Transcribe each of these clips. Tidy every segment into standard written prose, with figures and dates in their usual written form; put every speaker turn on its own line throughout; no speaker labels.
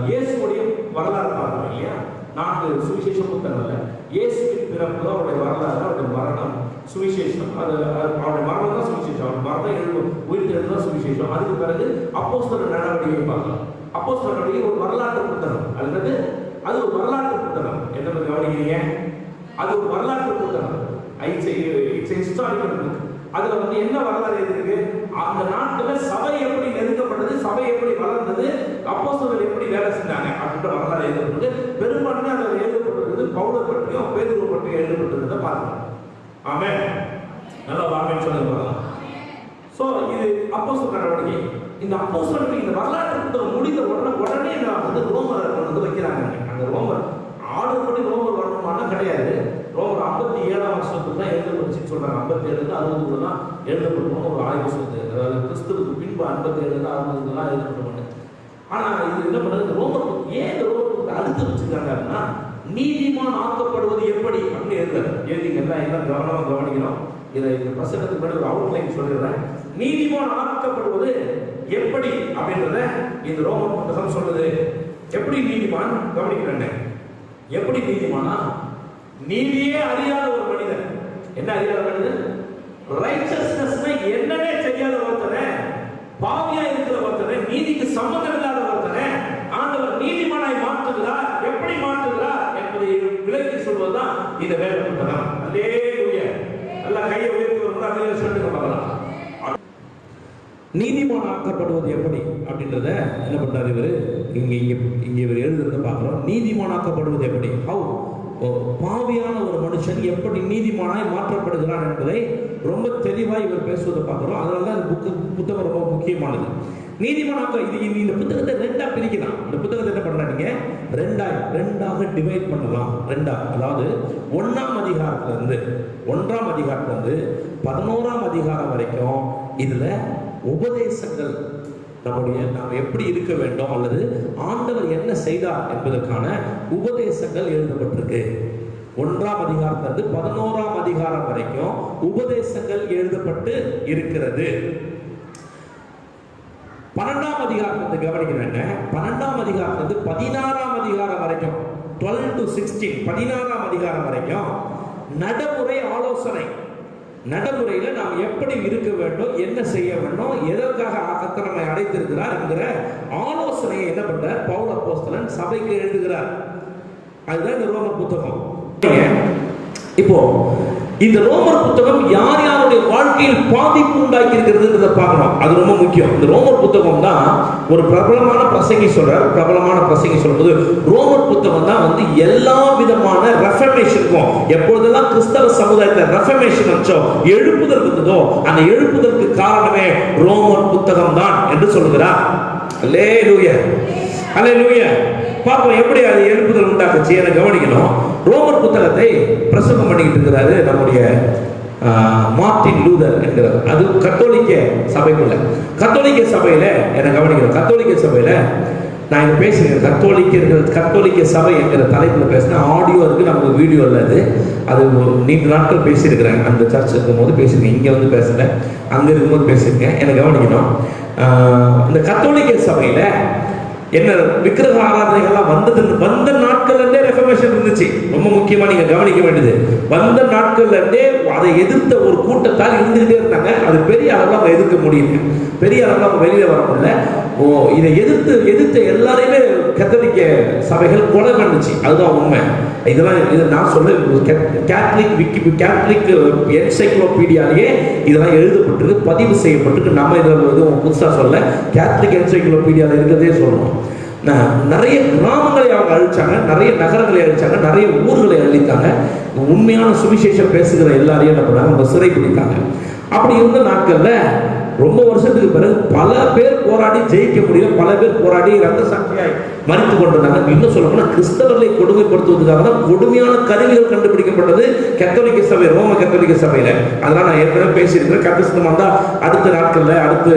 இயேசுடைய வரலாறு பார்க்கணும் இல்லையா? 4 சுவிசேஷ புத்தகங்கள்ல இயேசுவின் பிறப்பு, அவருடைய வரலாறு, அவருடைய மரணம், சுவிசேஷம், அது அவருடைய மரணம் தான் சுவிசேஷம், அவருடைய மரணம் உயிர்த்தெழுதல் தான் சுவிசேஷம். அதுக்கு பிறகு அப்போஸ்தலர் நடவடிக்கை பார்க்கலாம். அப்போஸ்தலர் நடவடிக்கை ஒரு வரலாற்று புத்தகம். அது ஒரு வரலாற்று புத்தகம். என்ன கவனிக்கிறீங்க? அது ஒரு வரலாற்று புத்தகம். It's historical book. அதுல என்ன வரலாறு இருக்கு? அந்த நாட்டுல சபை எப்படி நெருக்கப்பட்டது, சபை எப்படி வளர்ந்தது, அப்போஸ்தலர்கள் எப்படி வேலை செஞ்சாங்க அப்படின்ற வரலாறு எழுதப்பட்டது. பெரும்பான்மை அதில் எழுதப்பட்டிருக்கிறது பவுலை பற்றியும் பேதுரு பற்றியும் எழுதப்பட்டிருக்கிறத பார்க்கலாம். ஆமென். நல்லா ஆமென் சொல்லுங்க பார்க்கலாம். சோ இது அப்போஸ்தலர் நடவடிக்கை. இந்த அப்போஸ்தலர்கள் இந்த வரலாற்று புத்தகம் முடிந்த உடனே ரோமர் வைக்கிறாங்க. அந்த ரோமர் ஆர்டர் பண்ணி ரோமர் வரணுமானா கிடையாது. ரோமர் 57ஆம் வருஷத்துல தான் எழுதப்பட்டுச்சுன்னு சொல்றாங்க. 57 60 தான் எழுதப்பட்டோம். ஒரு ஆய்வு சொல்லுது. அதாவது கிறிஸ்துவுக்கு பின்பு 57 60 தான் எழுதப்பட்டோம். ஆனா இது என்ன பண்ணுறது? ரோமர் ஏன் ரோமர் அடுத்து வச்சிருக்காங்க அப்படின்னா, நீதிமான் ஆக்கப்படுவது எப்படி அப்படின்னு எழுதிங்க. எல்லாம் கவனமா கவனிக்கணும். இதை இந்த பிரசங்கத்துக்கு முன்னாடி ஒரு அவுட்லைன் சொல்லிடுறேன். நீதிமான் ஆக்கப்படுவது எப்படி அப்படின்றத இந்த ரோமர் புத்தகம் சொல்லுது. எப்படி நீதிமான் கவனிக்கிறேன். எப்படி நீதிமானா? நீதியே அறியாத ஒரு மனிதன். என்ன அறியாத மனிதன்? ரைச்சஸ்னஸ்னா என்னவே செய்யாத ஒருத்தனை, பாவியா இருக்கிற ஒருத்தனை, நீதிக்கு சம்பந்தம் இல்லாத ஒருத்தனை ஆண்டவர் நீதிமானாய் மாற்றுகிறார். எப்படி மாற்றுகிறார் என்பதை விளக்கி சொல்வதுதான் இந்த வேத புத்தகம். அல்லேலூயா. எல்லாம் கையை உயர்த்தி வரும்போது சொல்லுங்க பார்க்கலாம். நீதிமான் ஆக்கப்படுவது எப்படி அப்படின்றத என்ன பண்றாரு இவர் இங்க இவர் எழுதுறத பார்க்கிறோம். நீதிமான் ஆக்கப்படுவது எப்படி? ஹவ் பாவியான ஒரு மனுஷன் எப்படி நீதிமானாய் மாற்றப்படுகிறான் என்பதை ரொம்ப தெளிவாக இவர் பேசுவதை பார்க்கிறோம். அதனால தான் இந்த புத்தகம் ரொம்ப முக்கியமானது. நீதிமானாக்க இது இந்த புத்தகத்தை ரெண்டா பிரிக்கலாம். இந்த புத்தகத்தை என்ன பண்றாங்க? ரெண்டாக டிவைட் பண்ணலாம். அதாவது 1ஆம் அதிகாரத்திலிருந்து 11ஆம் அதிகாரம் வரைக்கும் இதுல உபதேசங்கள், நாம் எப்படி இருக்க வேண்டும் அல்லது ஆண்டவர் என்ன செய்தார் என்பதற்கான உபதேசங்கள் எழுதப்பட்டிருக்கு. 1ஆம் அதிகாரத்திலிருந்து 11ஆம் அதிகாரம் வரைக்கும் உபதேசங்கள் எழுதப்பட்டு இருக்கிறது. 12ஆம் அதிகாரத்தை கவனிக்கிறேன். 12ஆம் அதிகாரத்திலிருந்து 16ஆம் அதிகாரம் வரைக்கும் 12 to 16 16ஆம் அதிகாரம் வரைக்கும் நடைமுறை ஆலோசனை. நடைமுறையில நாம் எப்படி இருக்க வேண்டும், என்ன செய்ய வேண்டும், எதற்காக கர்த்தர் நம்மை அழைத்திருக்கிறார் என்கிற ஆலோசனையை என்ன பண்றார் பவுல் அப்போஸ்தலன் சபைக்கு எழுதுகிறார். அதுதான் இந்த ரோமர் புத்தகம். இப்போ இந்த ரோமர் புத்தகம் யார் யாருடைய வாழ்க்கையில் பாதிப்பு உண்டாக்கி இருக்கிறதுன்றத பார்க்கணும். அது ரொம்ப முக்கியம். இந்த ரோமர் புத்தகம் தான் ஒரு பிரபலமான பிரசங்கி சொல்லும்போது ரோமர் புத்தகம் தான் எல்லா விதமான ரெஃபர்மேஷனுக்கும், எப்பொழுதெல்லாம் கிறிஸ்தவ சமுதாயத்தில் ரெஃபர்மேஷன் வச்சோ எழுப்புதல் இருந்ததோ அந்த எழுப்புதலுக்கு காரணமே ரோமர் புத்தகம் தான் என்று சொல்லுகிறார். அல்லேலூயா, அல்லேலூயா. பார்ப்போம் எப்படி அது எழுப்புதல் உண்டாக்குச்சு என கவனிக்கணும். ரோமர் புத்தகத்தை பிரசங்கம் பண்ணிக்கிட்டு இருக்கிறாரு நம்முடைய மார்ட்டின் லூதர் என்கிறார். அது கத்தோலிக்க சபைக்குள்ள, கத்தோலிக்க சபையில என்ன கவனிக்கணும். கத்தோலிக்க சபையில நான் இங்க பேசுகிறேன். கத்தோலிக்க சபை என்கிற தலைப்புல பேசினேன். ஆடியோ இருக்கு, நமக்கு வீடியோ இல்லை. அது நீண்ட நாட்கள் பேசியிருக்கிறேன். அந்த சர்ச் இருக்கும் போது பேசியிருக்கேன், இங்க பேசல, அங்க இருக்கும்போது பேசியிருக்கேன். என்ன கவனிக்கணும். இந்த கத்தோலிக்க சபையில என்ன விக்கிரக ஆராதனைகள்லாம் வந்த நாட்கள்ல இருந்தே ரெஃபர்மேஷன் இருந்துச்சு. ரொம்ப முக்கியமா நீங்க கவனிக்க வேண்டியது, வந்த நாட்கள்ல இருந்தே அதை எதிர்த்த ஒரு கூட்டத்தால் இருந்துகிட்டே இருந்தாங்க. அது பெரிய அளவில் அவங்க எதிர்க்க முடியல, பெரிய அளவில் அவங்க வெளியில வர முடியல. இதை எதிர்த்த எல்லாரையுமே கத்தோலிக்க சபைகள் கொலை பண்ணுச்சு. அதுதான் உண்மை. இதை நான் சொல்ல கேத்தலிக் என்சைக்ளோபீடியாலேயே இதெல்லாம் எழுதப்பட்டிருக்கு, பதிவு செய்யப்பட்டிருக்கு. நம்ம இதில் எதுவும் புதுசாக சொல்ல, கேத்தலிக் என்சைக்ளோபீடியாவில் இருக்கிறதே சொல்லணும். நிறைய கிராமங்களை அவங்க அழிச்சாங்க, நிறைய நகரங்களை அழிச்சாங்க, நிறைய ஊர்களை அழித்தாங்க. உண்மையான சுவிசேஷம் பேசுகிற எல்லாரையும் என்ன பண்ணாங்க, அவங்க சிறை பிடித்தாங்க. அப்படி இருந்த நாட்கள்ல ரொம்ப வருஷத்துக்கு பிறகு பல பேர் போராடி ஜெயிக்க முடியல, பல பேர் போராடி ரத்த சாட்சியாய் மறித்து கொண்டிருந்தாங்க. இன்னும் சொல்ல போனா கிறிஸ்தவர்களை கொடுமைப்படுத்துவதற்காக தான் கொடுமையான கருவிகள் கண்டுபிடிக்கப்பட்டது கத்தோலிக்க சபை, ரோம கத்தோலிக்க சபையில. அதெல்லாம் நான் ஏற்கனவே பேசியிருக்கிறேன். கத்திசனம் வந்தா அடுத்த நாட்கள்ல அடுத்த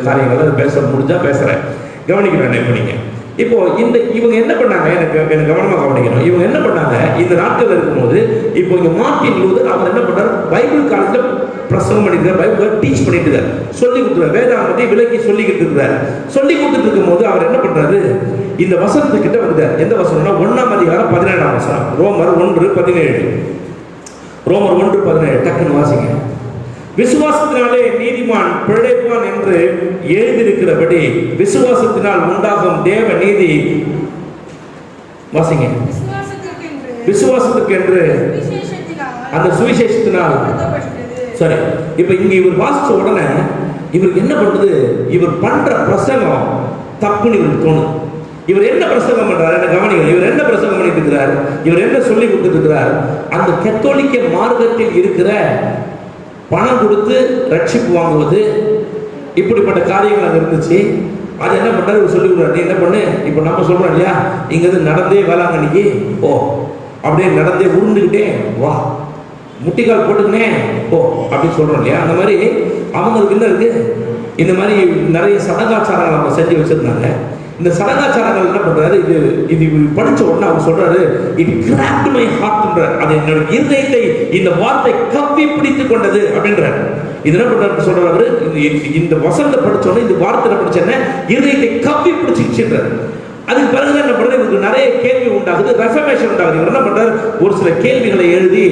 காரியங்களை பேச முடிஞ்சா பேசுறேன். கவனிக்கிறேன். இப்போ நீங்க இப்போ இவங்க என்ன பண்ணாங்க, எனக்கு கவனமாக கவனிக்கணும். இவங்க என்ன பண்ணாங்க இந்த நாட்கள் இருக்கும்போது, இப்போ இங்க மார்ட்டின் லூதர் அவர் என்ன பண்றாரு, பைபிள் காலேஜில் பிரசங்கம் பண்ணிட்டு பைபிள் டீச் பண்ணிட்டு இருக்காரு, சொல்லி கொடுத்துருவார், வேதாகமத்தை விலக்கி சொல்லிக்கிட்டு இருக்கிறார். சொல்லி கொடுத்துட்டு இருக்கும் போது அவர் என்ன பண்றாரு, இந்த வசனத்துக்கிட்ட வருகிறார். எந்த வசனம்னா 1ஆம் அதிகாரம் 17ஆம் வசனம், ரோமர் 1:17. ரோமர் 1:17 டக்குன்னு வாசிங்க. விசுவாசத்தினாலே நீதிமான் பிழைப்பான் என்று எழுதியிருக்கிறபடி விசுவாசத்தினால் உண்டாகும் தேவ நீதி, வாசிங்க, விசுவாசத்துக்கு என்று அந்த சுவிசேஷத்தினால். சரி, இப்ப இங்க இவர் வாசிச்ச உடனே இவருக்கு என்ன பண்றது, இவர் பண்ற பிரசங்கம் தப்புன்னு இவருக்கு தோணும். இவர் என்ன பிரசங்கம் பண்றாரு, என்ன கவனிங்க, இவர் என்ன பிரசங்கம் பண்ணிட்டு இருக்கிறார், இவர் என்ன சொல்லி கொடுத்துட்டு இருக்கிறார், அந்த கத்தோலிக்க மார்க்கத்தில் இருக்கிற பணம் கொடுத்து ரட்சிப்பு வாங்குவது, இப்படிப்பட்ட காரியங்கள் அங்கே இருந்துச்சு. அது என்ன பண்றாரு, சொல்லி கொடுறாரு, நீ என்ன பண்ணு, இப்போ நம்ம சொல்றோம் இல்லையா, இங்கிருந்து நடந்தே வேளாங்கண்ணிக்கு ஓ, அப்படியே நடந்தே உருண்டுகிட்டே வா, முட்டிக்கால் போட்டுக்கினே ஓ அப்படின்னு சொல்றோம் இல்லையா. அந்த மாதிரி அவங்களுக்கு என்ன இருக்கு, இந்த மாதிரி நிறைய சடங்காச்சாரங்கள் அவங்க செஞ்சு வச்சிருந்தாங்க. இந்த சடங்காச்சாரங்கள் என்ன பண்றாரு, இது படிச்ச உடனே அவர் சொல்றாரு, இட் கிராப்ட் மை ஹார்ட்ன்றார், அது என்னோட இதயத்தை இந்த வார்த்தை கவ்வி பிடித்து கொண்டது அப்படின்றார். இது என்ன பண்றாரு சொல்றாரு, இந்த வசனத்தை படிச்ச உடனே இந்த வார்த்தை படிச்சேன்னா இதயத்தை கவ்வி பிடிச்சிச்சுன்றார். அதுக்கு பிறகு என்ன பண்றது, இவருக்கு நிறைய கேள்வி உண்டாகுது, ரெஃபர்மேஷன் உண்டாகுது. இவர் என்ன பண்றாரு, ஒரு சில கேள்விகளை எழுதி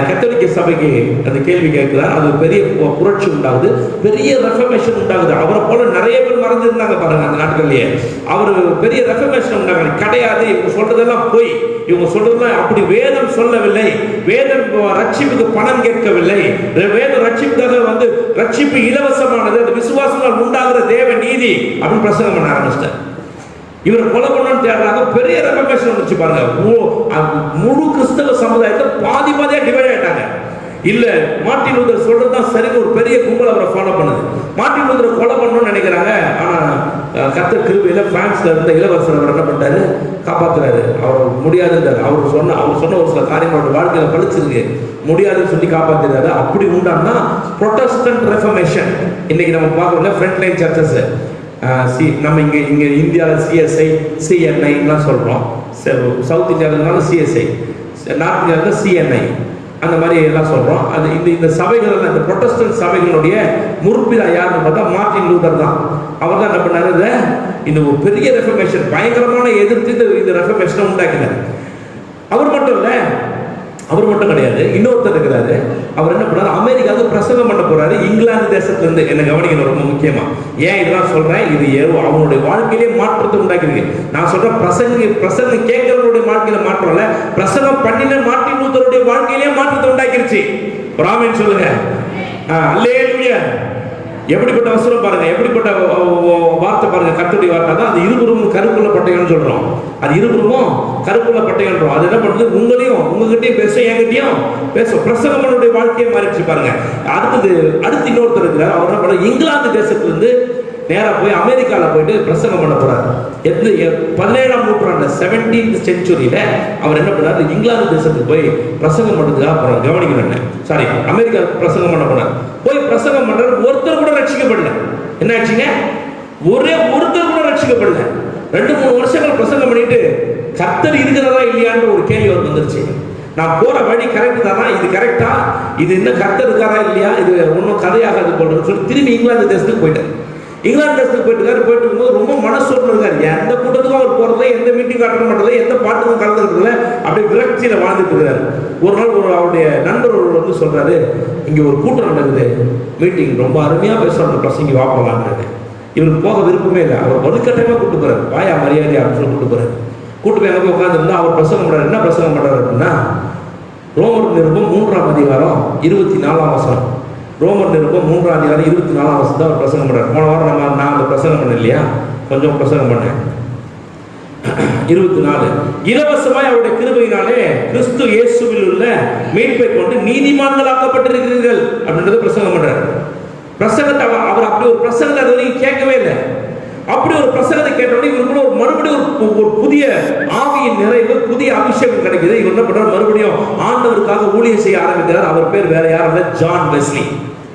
கத்தோலிக்க சபைக்கு அந்த கேள்வி கேட்கிறார். அது பெரிய புரட்சி உண்டாகுது, பெரிய ரெஃபர்மேஷன் உண்டாகுது. அவரை போல நிறைய பேர் மறந்துருந்தாங்க பாருங்க அந்த நாட்கள்லயே. அவர் பெரிய ரெஃபர்மேஷன் உண்டாகுது. கிடையாது, இவங்க சொல்றதெல்லாம் போய், இவங்க சொல்றதெல்லாம் அப்படி வேதம் சொல்லவில்லை, வேதம் ரட்சிப்புக்கு பணம் கேட்கவில்லை, வேதம் ரட்சிப்புக்காக ரட்சிப்பு இலவசமானது, அது விசுவாசங்கள் உண்டாகிற தேவ நீதி அப்படின்னு பிரசங்கம் பண்ண ஆரம்பிச்சிட்டார். இவரை கொலை பண்ணணும்னு தேடுறாங்க. பெரிய ரெஃபர்மேஷன் வந்துச்சு பாருங்க. முழு கிறிஸ்தவ சமுதாயத்தை பாதியா டிவைட் ஆயிட்டாங்க. இல்ல மார்ட்டின் லூதர் சொல்றதுதான் சரி, ஒரு பெரிய கும்பல் அவரை ஃபாலோ பண்ணுது. மார்ட்டின் லூதரை கொலை பண்ணணும்னு நினைக்கிறாங்க. ஆனா கர்த்தர் கிருபையில பிரான்ஸ்ல இருந்த இளவரசர் அவர் என்ன பண்றாரு, காப்பாத்துறாரு. அவர் முடியாதுன்றாரு. அவர் சொன்ன ஒரு சில காரியங்களோட வாழ்க்கையில பழிச்சிருக்கு, முடியாதுன்னு சொல்லி காப்பாத்துறாரு. அப்படி உண்டான்னா புரொட்டஸ்டன்ட் ரெஃபர்மேஷன். இன்னைக்கு நம்ம பார்க்கணும் ஃப்ரண்ட் லைன் சர்ச்சஸ். நம்ம இங்கே இந்தியாவில் சிஎஸ்ஐ சிஎன்ஐலாம் சொல்கிறோம். சவுத் இந்தியாவில்னாலும் சிஎஸ்ஐ, நார்த் இந்தியாவில் சிஎன்ஐ, அந்த மாதிரி எல்லாம் சொல்கிறோம். அது இந்த சபைகள், இந்த புரொட்டஸ்டன்ட் சபைகளுடைய முற்பிதா யாருன்னு பார்த்தா மார்ட்டின் லூதர் தான். அவர் தான் என்ன பண்ணாரு, இந்த ஒரு பெரிய ரெஃபர்மேஷன் பயங்கரமான எதிர்த்து இந்த ரெஃபர்மேஷனை உண்டாக்கினார். அவர் மட்டும் இல்லை, அவர் மட்டும் கிடையாது, இன்னொருத்தர் இருக்கிறாரு. அவர் என்ன பண்ணாரு, அமெரிக்காவுக்கு பிரசங்கம் பண்ண போறாரு, இங்கிலாந்து தேசத்துல இருந்து. என்ன கவனிக்கணும் ரொம்ப முக்கியமா. ஏன் இதெல்லாம் சொல்றேன், இது அவனுடைய வாழ்க்கையிலே மாற்றத்தை உண்டாக்கிருக்கு. நான் சொல்றேன், பிரசங்கம் கேட்கிறவருடைய வாழ்க்கையில மாற்றம் இல்ல, பிரசங்கம் பண்ணின மார்ட்டின் லூதருடைய வாழ்க்கையிலே மாற்றத்தை உண்டாக்கிருச்சு. ஆமென் சொல்லுங்க. அல்லேலூயா. எப்படிப்பட்ட வசனம் பாருங்க, எப்படிப்பட்ட வார்த்தை பாருங்க, கர்த்தருடைய வார்த்தை தான். அது இருபுறமும் கருக்குள்ள பட்டைகள்னு சொல்றோம். அது இருபுறமும் கருக்குள்ள பட்டைகள்ன்றோம். அது என்ன பண்ணுது, உங்களையும் உங்ககிட்டயும் பேசும், என்கிட்டயும் பேசும். பிரசங்கமனுடைய வாழ்க்கையை மாறிடுச்சு பாருங்க. அடுத்து இன்னொருத்தர் இருக்கிறார். அவர் என்ன பண்ண, இங்கிலாந்து தேசத்துல இருந்து நேரா போய் அமெரிக்காவில் போயிட்டு பிரசங்கம் பண்ண போறாரு. 17ஆம் நூற்றாண்டு 17th செஞ்சுரியில அவர் என்ன பண்ணாரு, இங்கிலாந்து தேசத்துக்கு போய் பிரசங்கம் பண்றதுக்காக போறாரு. கவனிக்கணும், சாரி, அமெரிக்கா பிரசங்கம் பண்ண போறாரு. போய் பிரசங்கம் பண்றாரு. ஒருத்தர் கூட ரட்சிக்கப்படல. என்ன ஆச்சுங்க, ஒருத்தர் கூட ரட்சிக்கப்படல. 2-3 வருஷங்கள் பிரசங்கம் பண்ணிட்டு கர்த்தர் இருக்கிறதா இல்லையான்னு ஒரு கேள்வி அவர் வந்துருச்சு. நான் போற வழி கரெக்ட் தானா, இது கரெக்டா, இது என்ன கர்த்தர் இருக்காரா இல்லையா, இது ஒன்றும் கதையாகாது போடுறதுன்னு சொல்லி திரும்பி இங்கிலாந்து தேசத்துக்கு போயிட்டார். இங்கிலாந்து தேசத்துக்கு போயிட்டு இருக்கும்போது ரொம்ப மனசோர்வு இருக்காரு. எந்த கூட்டத்துக்கும் அவர் போறதில்ல, எந்த மீட்டிங் அட்டெண்ட் பண்றதில்ல, எந்த பாட்டுக்கும் கலந்துக்கிறதுல, அப்படியே விரக்தியில வாழ்ந்துட்டு இருக்கிறாரு. ஒரு நாள் அவருடைய நண்பர் சொல்றாரு, இங்க ஒரு கூட்டம் நடக்குது, மீட்டிங் ரொம்ப அருமையா பேசுறாங்க, பிரசங்கி வாப்பலான்னு. இவருக்கு போக விருப்பமே இல்லை. அவர் வலுக்கட்டமா கூட்டு போறாரு, வாயா மரியாதையா அப்படின்னு கூட்டு போறாரு. கூட்டு போய் அங்கே போய் உட்காந்துருந்தா அவர் பிரசங்கம் பண்றாரு. என்ன பிரசங்கம் பண்றாரு அப்படின்னா, ரோமர் நிருபம் 3ஆம் அதிகாரம் 24ஆம் வசனம். ரோமர் நிருபம் 3ஆம் அதிகாரம் 24ஆம் வசனம் அவர் பிரசங்கம் பண்றாரு. போன வாரம் நான் அந்த பிரசங்கம் பண்ணேன் இல்லையா, கொஞ்சம் பிரசங்கம் பண்ணேன். 24 இலவசமாய் அவருடைய கிருபையினாலே கிறிஸ்து இயேசுவில் உள்ள மீட்பை கொண்டு நீதிமான்களாக்கப்பட்டிருக்கிறீர்கள் அப்படின்றத பிரசங்கம் பண்றாரு. பிரசங்கத்தை அவர் அப்படி ஒரு பிரசங்கத்தை அது வரைக்கும் கேட்கவே இல்லை. அப்படி ஒரு பிரசங்கத்தை கேட்டோடனே இவருக்குள்ள மறுபடியும் ஒரு புதிய ஆவியின் நிறைவு, புதிய அபிஷேகம் கிடைக்குது. இவர் என்ன பண்றாரு, மறுபடியும் ஆண்டவருக்காக ஊழியம் செய்ய ஆரம்பிக்கிறார். அவர் பேர் வேற யாரும் இல்லை, ஜான் வெஸ்லி.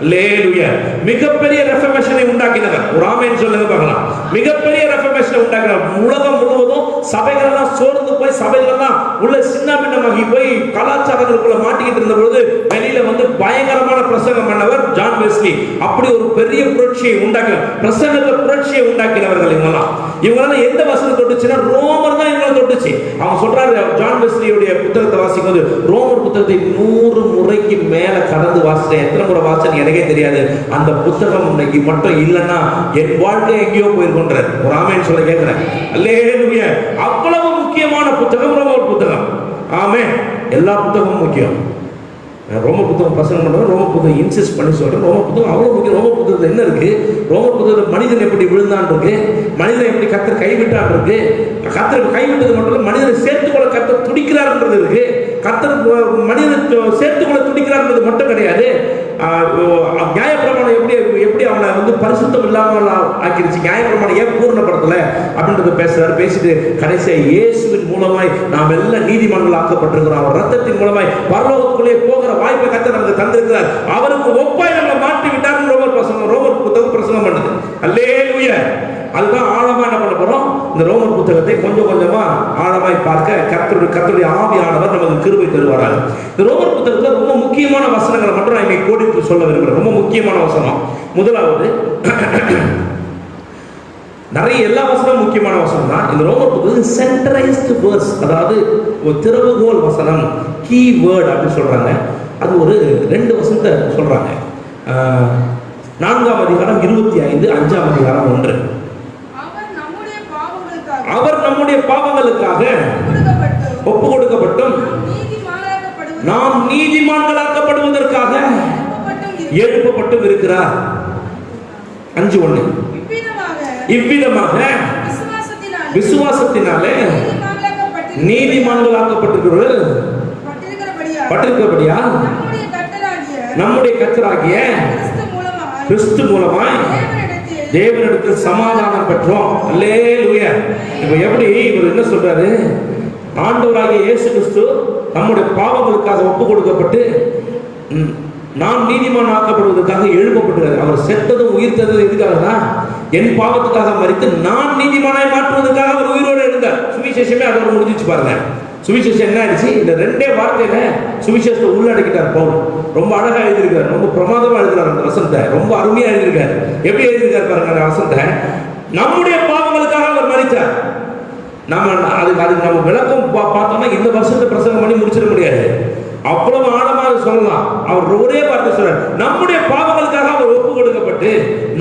அல்லேலூயா. மிகப்பெரிய ரெஃபர்மேஷனை உண்டாக்கினவர். ஒரு ஆமென் சொல்லுங்க பார்க்கலாம். மிகப்பெரிய ரெஃபர்மேஷனை உண்டாக்கினவர். உலகம் முழுவதும் சபைகள் எல்லாம் சோர்ந்து போய், சபைகள் எல்லாம் உள்ள சின்ன பின்னமாகி போய் கலாச்சாரங்களுக்குள்ள மாட்டிக்கிட்டு இருந்த பொழுது வெளியில வந்து பயங்கரமான பிரசங்கம் பண்ணவர் ஜான் வெஸ்லி. அப்படி ஒரு பெரிய புரட்சியை உண்டாக்கி, பிரசங்கத்துல புரட்சியை உண்டாக்கினவர்கள் இவங்கெல்லாம். இவங்களால எந்த வசனம் தொட்டுச்சுன்னா ரோமர் தான் இவங்களை தொட்டுச்சு. அவங்க சொல்றாரு, ஜான் வெஸ்லியுடைய புத்தகத்தை வாசிக்கும் போது, ரோமர் புத்தகத்தை 100 முறைக்கு மேல கடந்து வாசித்தேன். எத்தனை முறை வாசிச்சேன்னு எனக்கே தெரியாது. அந்த புத்தகம் இன்னைக்கு மட்டும் இல்லைன்னா என் வாழ்க்கை எங்கேயோ போயிருக்கோன்றார். ஒரு ஆமென் சொல்ல கேட்கிறேன். அல்லேலூயா. அவ்வளவு முக்கியமான புத்தகம் ரோமர் புத்தகம். ஆமென். எல்லா புத்தகமும் முக்கியம். ரோம புத்தகம் பிரசங்கம் பண்ணுறேன், ரோம புத்தகம் இன்சிஸ்ட் பண்ணி சொல்கிறேன். ரோம புத்தகம் அவ்வளோ முக்கியம். ரோம புத்தகத்தில் என்ன இருக்கு? ரோம புத்தகத்தில் மனிதன் எப்படி விழுந்தான் இருக்கு, மனிதனை எப்படி கர்த்தர் கைவிட்டான் இருக்கு, கர்த்தர் கைவிட்டது மட்டும் இல்லை, மனிதனை சேர்த்துக்கொள்ள கர்த்தர் துடிக்கிறார்ன்றது இருக்கு. கர்த்தர் மனிதனை சேர்த்துக்கொள்ள துடிக்கிறார்ன்றது மட்டும் கிடையாது. நியாயப்பிரமாணம் எப்படி அவனை வந்து பரிசுத்தம் இல்லாமல் ஆக்கிருச்சு, நியாயப்பிரமாணம் ஏன் பூர்ணப்படுத்தல அப்படின்றத பேசுறாரு. பேசிட்டு கடைசியா இயேசுவின் மூலமாய் நாம் எல்லாம் நீதிமான்கள் ஆக்கப்பட்டிருக்கிறோம். அவர் ரத்தத்தின் மூலமாய் பரலோகத்துக்குள்ளே போகிற வாய்ப்பை கர்த்தர் நமக்கு தந்திருக்கிறார். அவருக்கு ஒப்பாய் நம்மளை மாற்றி விட்டார். ரோமர் புத்தகம் பிரசங்கம் பண்ணுது. அல்லேலூயா. அதுதான் ஆழமா என்ன பண்ண போறோம், இந்த ரோமர் புத்தகத்தை கொஞ்சம் கொஞ்சமா ஆழமாய் பார்க்க கர்த்தருடைய ஆவியானவர் நமக்கு கிருபை தருவார்கள். இந்த ரோமர் புத்தகத்துல ரொம்ப முக்கியமான வசனங்களை மட்டும் நான் இன்னைக்கு கோடிட்டு சொல்ல விரும்புகிறேன். ரொம்ப முக்கியமான வசனம். முதலாவது, நிறைய எல்லா வசனமும் முக்கியமான வசனம் தான். இந்த ரோமர் புத்தகம் சென்ட்ரலைஸ்டு வேர்ஸ், அதாவது ஒரு திறவுகோல் வசனம், கீ வேர்ட் அப்படின்னு சொல்றாங்க. அது ஒரு 2 வசனத்தை சொல்றாங்க. 4ஆம் அதிகாரம் 25, 5ஆம் அதிகாரம் 1. அவர் நம்முடைய பாவங்களுக்காக ஒப்பு கொடுக்கப்பட்டும் நாம் நீதிமான்களாக்கப்படுவதற்காக எழுப்பப்பட்டும் இருக்கிறார். 5:1. இவ்விதமாக விசுவாசத்தினாலே நீதிமான்களாக்கப்பட்டிருக்கிறவர்கள் பட்டிருக்கிறபடியால் நம்முடைய கர்த்தராகிய கிறிஸ்து மூலமாய் தேவனிடத்தில் சமாதானம் பெற்றோம். அல்லேலூயா. இப்போ எப்படி இவர் என்ன சொல்றாரு, ஆண்டவராகிய இயேசு கிறிஸ்து நம்முடைய பாவங்களுக்காக ஒப்பு கொடுக்கப்பட்டு நாம் நீதிமான் ஆக்கப்படுவதற்காக எழுப்பப்பட்டார். அவர் செத்ததும் உயிர் தந்ததும் எதுக்காக தான், என் பாவத்துக்காக மரித்து நான் நீதிமானாய் மாற்றுவதற்காக அவர் உயிரோடு எழுந்தார். சுவிசேஷமே அதோட முடிஞ்சிச்சு பாருங்க. சுவிசேஷம் என்ன ஆயிடுச்சு, இந்த 2 வார்த்தையில சுவிசேஷத்தை உள்ளடக்கிட்டார் பவுல். ரொம்ப அழகா எழுதியிருக்காரு, ரொம்ப பிரமாதமா எழுதுறாரு அந்த வசனத்தை. ரொம்ப அருமையா எழுதியிருக்காரு. எப்படி எழுதியிருக்காரு பாருங்க அந்த வசனத்தை. நம்முடைய பாவங்களுக்காக அவர் மரித்தார். அதுக்கு நம்ம விளக்கம் பார்த்தோம்னா இந்த வருஷத்தை பிரசங்கம் பண்ணி முடிச்சிட முடியாது. அவ்வளவு ஆழமாக சொல்லலாம். அவர் ஒரே வார்த்தை சொல்றார், நம்முடைய பாவங்களுக்காக அவர் ஒப்பு கொடுக்கப்பட்டு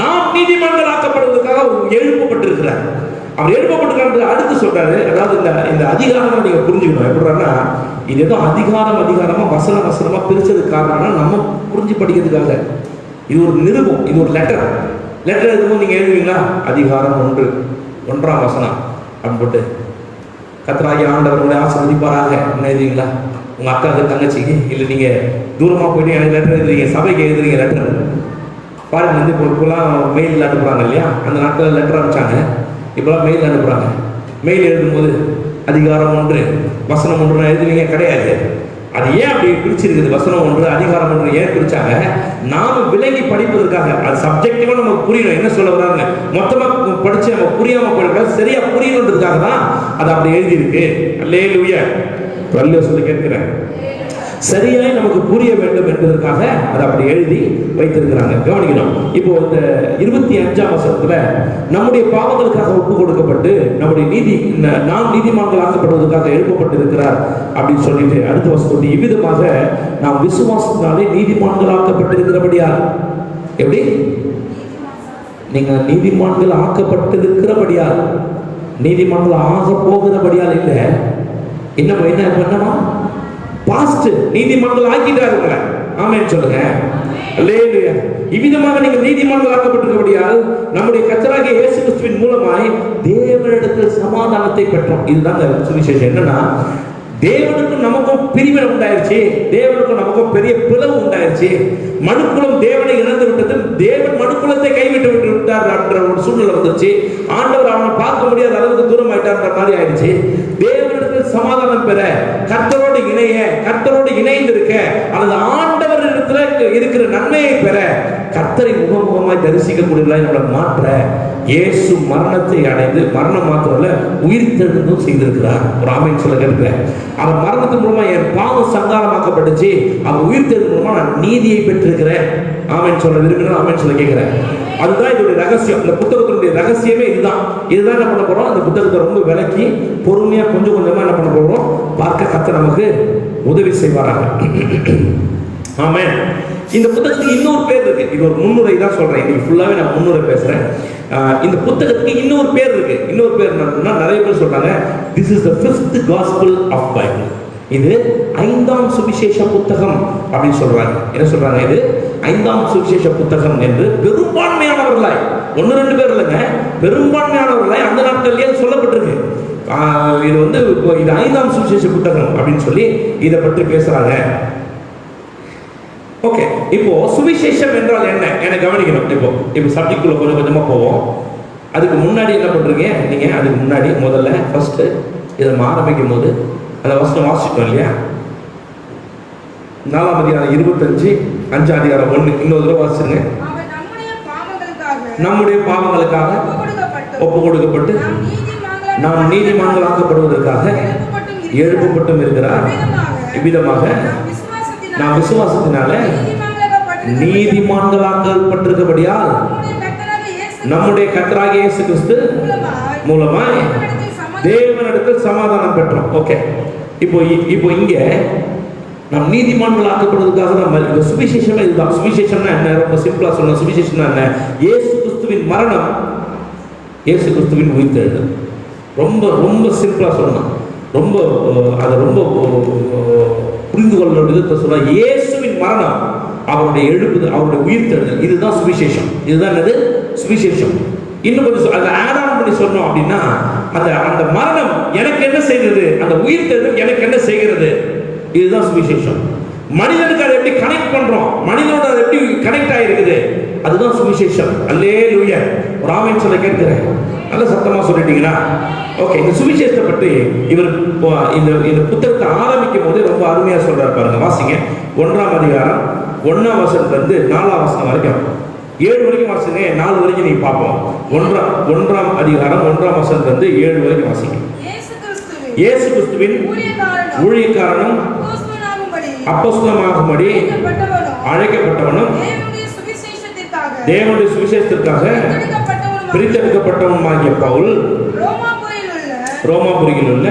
நாம் நீதிமான்கள் ஆக்கப்படுவதற்காக அவர் எழுப்பப்பட்டிருக்கிறார். அவர் எழுப்பப்பட்டிருக்காரு. அடுத்து சொல்றாரு, அதாவது இந்த அதிகாரம் நீங்க புரிஞ்சுக்கணும். எப்படின்னா, இது ஏதோ அதிகாரமா வசனமா பிரிச்சதுக்கு காரணம் நம்ம புரிஞ்சு படிக்கிறதுக்காக. இது ஒரு நிருபம், இது ஒரு லெட்டர் எழுதும்போது நீங்க எழுதுவீங்களா, அதிகாரம் 1, 1ஆம் வசனம் அப்படின்னு போட்டு கர்த்தராகிய ஆண்டவர் உங்களை ஆசீர்வதிப்பாராக என்ன எழுதுவீங்களா? உங்க அக்காவுக்கு தங்கச்சிக்கு, இல்லை நீங்க தூரமா போயிட்டு எனக்கு லெட்டர் எழுதுறீங்க, சபைக்கு எழுதுறீங்க லெட்டர் பாருங்க. வந்து இப்போலாம் மெயில் அனுப்புறாங்க இல்லையா, அந்த நாட்களில் லெட்டர் அனுப்பிச்சாங்க, இப்போலாம் மெயில் அனுப்புறாங்க. மெயில் எழுதும்போது அதிகாரம் 1 வசனம் 1 எழுதுவீங்க கிடையாது. அது ஏன் அப்படி பிரிச்சிருக்குது, வசனம் 1 அதிகாரம் 1 ஏன் பிரிச்சாங்க? நாம விலகி படிப்பதற்காக. அது சப்ஜெக்டிவா நமக்கு புரியணும், என்ன சொல்ல வர்றாங்க. மொத்தமா படிச்சு நம்ம புரியாம போயிடக்கூடாது, சரியா புரியணுன்றதுக்காக தான் அது அப்படி எழுதியிருக்கு. அல்லேலூயா. நல்ல சொல்லி கேட்கிறேன். சரியாய் நமக்கு புரிய வேண்டும் என்பதற்காக அதை அப்படி எழுதி வைத்திருக்கிறாங்க. கவனிக்கணும். இப்போ இந்த 25ஆம் வசனத்துல நம்முடைய பாவங்களுக்காக ஒப்பு கொடுக்கப்பட்டு நம்முடைய நாம் நீதிமான்கள் ஆக்கப்படுவதற்காக எழுப்பப்பட்டிருக்கிறார் அப்படின்னு சொல்லிட்டு அடுத்த வசனத்தை, இவ்விதமாக நாம் விசுவாசத்தினாலே நீதிமான்கள் ஆக்கப்பட்டிருக்கிறபடியா. எப்படி நீங்க நீதிமான்கள் ஆக்கப்பட்டிருக்கிறபடியா, நீதிமான்கள் ஆக போகிறபடியால் இல்லை, என்ன பண்ணமா பாஸ்ட் நீதிமான்கள் ஆக்கிட்டாருங்கள. ஆமென் சொல்லுங்க. அல்லேலூயா. இவ்விதமாக நீங்கள் நீதிமான்கள் ஆக்கப்பட்டிருக்கிறபடியால் நம்முடைய கர்த்தராகிய இயேசு கிறிஸ்துவின் மூலமாய் தேவனிடத்தில் சமாதானத்தை பெற்றோம். இதுதான் சுவிசேஷம். என்னன்னா, தேவனுக்கும் நமக்கும் பிரிவினை உண்டாயிருச்சு, தேவனுக்கும் நமக்கும் பெரிய பிளவு உண்டாயிருச்சு. மனுக்குலம் தேவனை இழந்து விட்டது, தேவன் மனுக்குலத்தை கைவிட்டு விட்டார் என்ற ஒரு சூழ்நிலை வந்துருச்சு. ஆண்டவர் அவனை பார்க்க முடியாத அளவுக்கு தூரம் ஆயிட்டார் மாதிரி ஆயிடுச்சு. தேவனிடத்தில் சமாதானம் பெற, கர்த்தரோடு இணைய, கர்த்தரோடு இணைந்திருக்க, அல்லது ஆண்டவர் இடத்துல இருக்கிற நன்மையை பெற, கர்த்தரை முகமுகமாய் தரிசிக்கக்கூடியவர்களாய் நம்மளை மாற்ற இயேசு மரணத்தை அடைந்து, மரணம் மாத்திரமல்ல உயிர் தெழுந்தும் செய்திருக்கிறார். ஒரு ஆமென் சொல்ல கேட்கிறேன். அவர் மரணத்தின் மூலமா என் பாவம் சங்காரமாக்கப்பட்டுச்சு, அவர் உயிர் தெழுந்து மூலமா நான் நீதியை பெற்றிருக்கிறேன். ஆமென் சொல்ல விரும்பினா ஆமென் சொல்ல கேட்கிறேன். அதுதான் இதோட ரகசியம். இந்த புத்தகத்தினுடைய ரகசியமே இதுதான். இதுதான் என்ன பண்ண போறோம், அந்த புத்தகத்தை ரொம்ப விளக்கி பொறுமையா கொஞ்சம் கொஞ்சமா என்ன பண்ண போறோம், பார்க்க கர்த்தர் நமக்கு உதவி செய்வாராக. ஆமென். இந்த புத்தகத்துக்கு இன்னொரு பேர் இருக்கு. இது ஒரு முன்னுரை தான் சொல்றேன், இன்னைக்கு ஃபுல்லாவே நான் முன்னுரை பேசுறேன். இந்த புத்தகத்துக்கு இன்னொரு பேர் இருக்கு. இன்னொரு பேர் என்னன்னா, நிறைய பேர் சொல்றாங்க this is the fifth gospel of Bible. இது 5ஆம் சுவிசேஷ புத்தகம் அப்படின்னு சொல்றாங்க. என்ன சொல்றாங்க, இது 5ஆம் சுவிசேஷ புத்தகம் என்று பெரும்பான்மையானவர்களாய், 1-2 பேர் இல்லைங்க, பெரும்பான்மையானவர்களாய் அந்த நாட்களிலேயே சொல்லப்பட்டிருக்கு. இது வந்து இது 5ஆம் சுவிசேஷ புத்தகம் அப்படின்னு சொல்லி இதை பற்றி பேசுறாங்க. ஓகே, இப்போ சுவிசேஷம் என்றால் என்ன என கவனிக்கணும். இப்போ சப்ஜெக்டுக்குள்ள கொஞ்சம் கொஞ்சமா போவோம். அதுக்கு முன்னாடி என்ன பண்றீங்க நீங்க, அதுக்கு முன்னாடி முதல்ல ஃபர்ஸ்ட் இதை ஆரம்பிக்கும் போது அந்த வசனம் வாசிட்டோம் இல்லையா, 4ஆம் அதிகாரம் 25, 5ஆம் அதிகாரம் 1 இன்னொரு தடவை வாசிச்சுங்க. நம்முடைய பாவங்களுக்காக ஒப்பு கொடுக்கப்பட்டு நாம் நீதிமான்களாக்கப்படுவதற்காக எழுப்பப்பட்டும் இருக்கிறார். இவ்விதமாக நாம் விசுவாசத்தினால நீதிமான்களாக்கப்பட்டிருக்கிறபடியால் நம்முடைய கர்த்தராகிய இயேசு கிறிஸ்து மூலமாய் தேவனிடத்தில் சமாதானம் பெற்றோம். ஓகே, இப்போ இங்க நாம் நீதிமான்களாக்கப்படுவதற்காக நம்ம சுவிசேஷமே இதுதான். சுவிசேஷம்னா என்ன, ரொம்ப சிம்பிளா சொல்லணும். சுவிசேஷம்னா என்ன, இயேசு கிறிஸ்துவின் மரணம், இயேசு கிறிஸ்துவின் உயிர்த்தெழுதல். ரொம்ப ரொம்ப சிம்பிளா சொல்லணும். ரொம்ப அதை ரொம்ப புரிந்து கொள்ள விதத்தை சொல்ல, இயேசுவின் மரணம், அவருடைய எழுப்புதல், அவருடைய உயிர்த்தெழுதல், இதுதான் சுவிசேஷம். இதுதான் என்னது சுவிசேஷம். இன்னும் கொஞ்சம் அதை ஆட் ஆன் பண்ணி சொன்னோம் அப்படின்னா, அந்த மரணம் எனக்கு என்ன செய்கிறது, அந்த உயிர்த்தெழுதல் எனக்கு என்ன செய்கிறது, இதுதான் சுவிசேஷம். மனிதனுக்கு அதை எப்படி கனெக்ட் பண்றோம், மனிதனோட அதை எப்படி கனெக்ட் ஆகிருக்குது, அதுதான் சுவிசேஷம். அல்லேலூயா. ஒரு ஆமென் சொல்ல கேட்கிறேன். நல்ல சத்தமா சொல்லிட்டீங்களா? ஓகே, இந்த சுவிசேஷத்தை பற்றி இவர் இந்த புத்தகத்தை ஆரம்பிக்கும் போது ரொம்ப அருமையா சொல்றாரு பாருங்க. வாசிங்க. 1ஆம் அதிகாரம் 1ஆம் வசனத்துல இருந்து 4ஆம் வசனம் வரைக்கும், 7 வரைக்கும் வாசிங்க. 4 வரைக்கும் நீங்க பார்ப்போம். 1ஆம் அதிகாரம் 1ஆம் வசனத்துல இருந்து 7 வரைக்கும் வாசிங்க. இயேசு கிறிஸ்துவின் ஊழியக்காரனும் அப்போஸ்தலனாகும்படி அழைக்கப்பட்டவனும் தேவனுடைய சுவிசேஷத்திற்காக பிரித்தெடுக்கப்பட்டவனுமாகிய பவுல், ரோமாபுரியில் உள்ள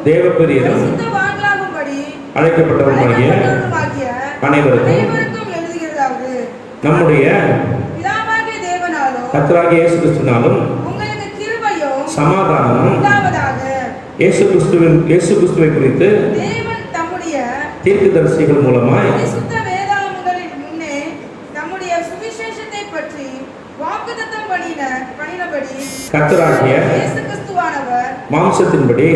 தேவப்பிரியரும் அழைக்கப்பட்டவனுமாகிய அனைவருக்கும் நம்முடைய கர்த்தராகிய இயேசு கிறிஸ்துவினாலும் சமாதானமும் இயேசு கிறிஸ்துவை குறித்து தீர்க்கதரிசிகள் மூலமாய் கர்த்தராகிய மாம்சத்தின்படி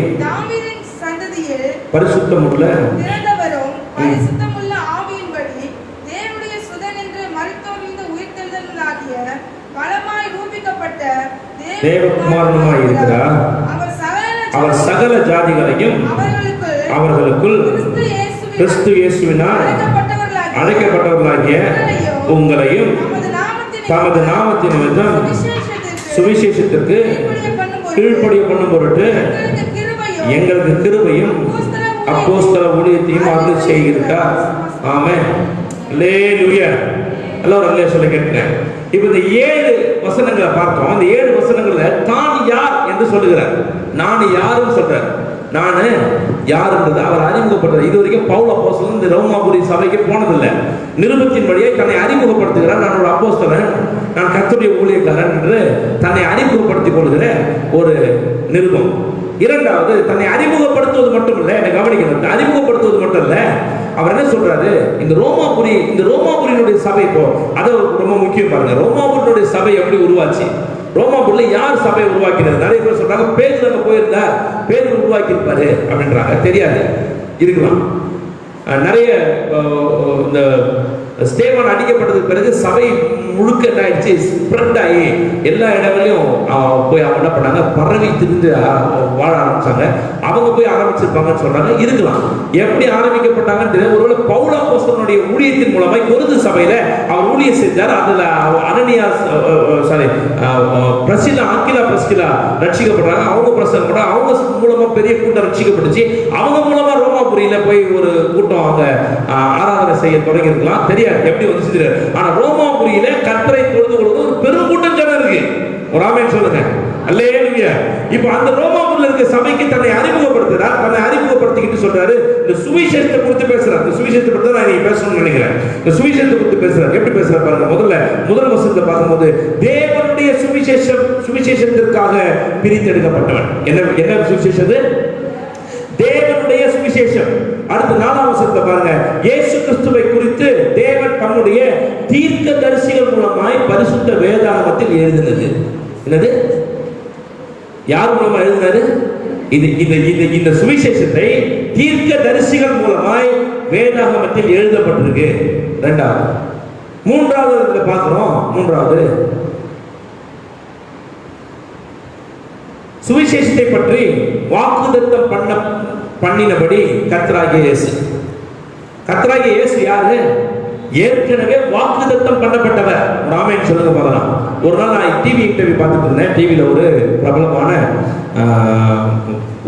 பரிசுத்தமுள்ள
ஆவியின்படி தேவனுடைய சுதன் என்று மரித்தோரிலிருந்து உயிர்த்தெழுதலாகிய பலமாய் ரூபிக்கப்பட்ட
தேவகுமாரனுமாய் இருக்கிறார். அவர் சகல ஜாதிகளையும் அவர்களுக்குள் கிறிஸ்து இயேசுவினால் அழைக்கப்பட்டவர்களாகிய உங்களையும் தமது நாமத்தின் நிமித்தம் சுவிசேஷத்திற்கு கீழ்ப்படிய பண்ணும் பொருட்டு எங்களுக்கு கிருபையும் அப்போஸ்தல ஊழியத்தையும் அருள் செய்கிறார். ஆமென். அல்லேலூயா. எல்லாரும் அல்லேலூயா சொல்ல கேட்கிறேன். இப்போ இந்த 7 வசனங்களை பார்த்தோம். அந்த 7 வசனங்கள்ல தான் யார் என்று சொல்லுகிறார். நான் யாருன்னு சொல்றார். நான் யாருன்றது அவர் அறிமுகப்படுறார். இது வரைக்கும் பவுல் அப்போஸ்தலன் இந்த ரோமாபுரி சபைக்கு போனதில்லை. நிருபத்தின்படியே தன்னை அறிமுகப்படுத்துகிறார். நான் ஒரு அப்போஸ்தலன், நான் கர்த்தருடைய ஊழியக்காரன் என்று தன்னை அறிமுகப்படுத்திக் கொள்கிற ஒரு நிருபம். இரண்டாவது, தன்னை அறிமுகப்படுத்துவது மட்டும் இல்லை, என்னை கவனிக்கணும், அறிமுகப்படுத்துவது மட்டும் இல்லை, அவர் என்ன சொல்றாரு, இந்த ரோமாபுரியினுடைய சபை, இப்போ அது ரொம்ப முக்கியம் பாருங்க. ரோமாபுரியினுடைய சபை எப்படி உருவாச்சு, ரோமாபுரியில யார் சபையை உருவாக்கினது? நிறைய பேர் சொல்றாங்க பேதுரு அங்க போயிருந்தா பேதுரு உருவாக்கி இருப்பாரு அப்படின்றாங்க. தெரியாது, இருக்கலாம். நிறைய இந்த ஸ்தேவான் அடிக்கப்பட்டதுக்கு பிறகு சபை முழுக்க என்ன ஆயிடுச்சு, ஸ்ப்ரெட் ஆகி எல்லா இடங்களையும் போய் அவங்க என்ன பண்ணாங்க, பரவி திரிந்து வாழ ஆரம்பிச்சாங்க. அவங்க போய் ஆரம்பிச்சிருப்பாங்கன்னு சொல்றாங்க. இருக்கலாம். எப்படி ஆரம்பிக்கப்பட்டாங்கன்னு தெரியல. ஒருவேளை பவுல் அப்போஸ்தலனுடைய ஊழியத்தின் மூலமாய் கொரிந்து சபையில அவர் ஊழியம் செஞ்சார். அதுல அனனியா பிரசிலா ஆக்கிலா பிரஸ்கிலா ரட்சிக்கப்படுறாங்க. அவங்க பிரசங்கம் பண்ண அவங்க மூலமா பெரிய கூட்டம் ரட்சிக்கப்பட்டுச்சு. அவங்க மூலமா ரோமாபுரியில போய் ஒரு கூட்டம் அவங்க ஆராதனை செய்ய தொடங்கி இருக்கலாம், தெரியாது எப்படி வந்து தெரியாது. ஆனா ரோமாபுரியில கர்த்தரை தொழுது கொள்வது ஒரு பெரும் கூட்டம் ஜனம் இருக்கு. ஒரு ஆமென் சொல்லுங்க. அல்லேலூயா. இப்போ அந்த ரோமாபுரியில இருக்க சபைக்கு தன்னை அறிமுகப்படுத்துறார். தன்னை அறிமுகப்படுத்திக்கிட்டு சொல்றாரு, இந்த சுவிசேஷத்தை குறித்து பேசுறார். இந்த சுவிசேஷத்தை பத்தி தான் நான் பேசணும்னு நினைக்கிறேன். இந்த சுவிசேஷத்தை குறித்து பேசுறார். எப்படி பேசுறார் பாருங்க. முதல் வசனத்தை பார்க்கும்போது தேவனுடைய சுவிசேஷத்திற்காக பிரித்தெடுக்கப்பட்டவன். என்ன சுவிசேஷம்? தேவனுடைய சுவிசேஷம். அடுத்த 4ஆம் வசனத்தை பாருங்க. இயேசு கிறிஸ்துவை குறித்து தேவன் தம்முடைய தீர்க்கதரிசிகள் மூலமாய் பரிசுத்த வேதாகமத்தில் எழுதினது. என்னது? யார் மூலமா எழுதினாரு? இந்த சுவிசேஷத்தை தீர்க்கதரிசிகள் மூலமாய் வேதாகமத்தில் எழுதப்பட்டிருக்கு. இரண்டாவது. மூன்றாவது பார்க்கிறோம். மூன்றாவது சுவிசேஷத்தை பற்றி வாக்குத்தத்தம் பண்ணினபடி கர்த்தராகிய இயேசு. கர்த்தராகிய இயேசு யாரு? ஏற்கனவே வாக்குத்தத்தம் பண்ணப்பட்டவர். ஆமென் சொல்லுங்க பார்க்கலாம். ஒரு நாள் நான் டிவி இன்டர்வியூ பார்த்துட்டு இருந்தேன். டிவியில ஒரு பிரபலமான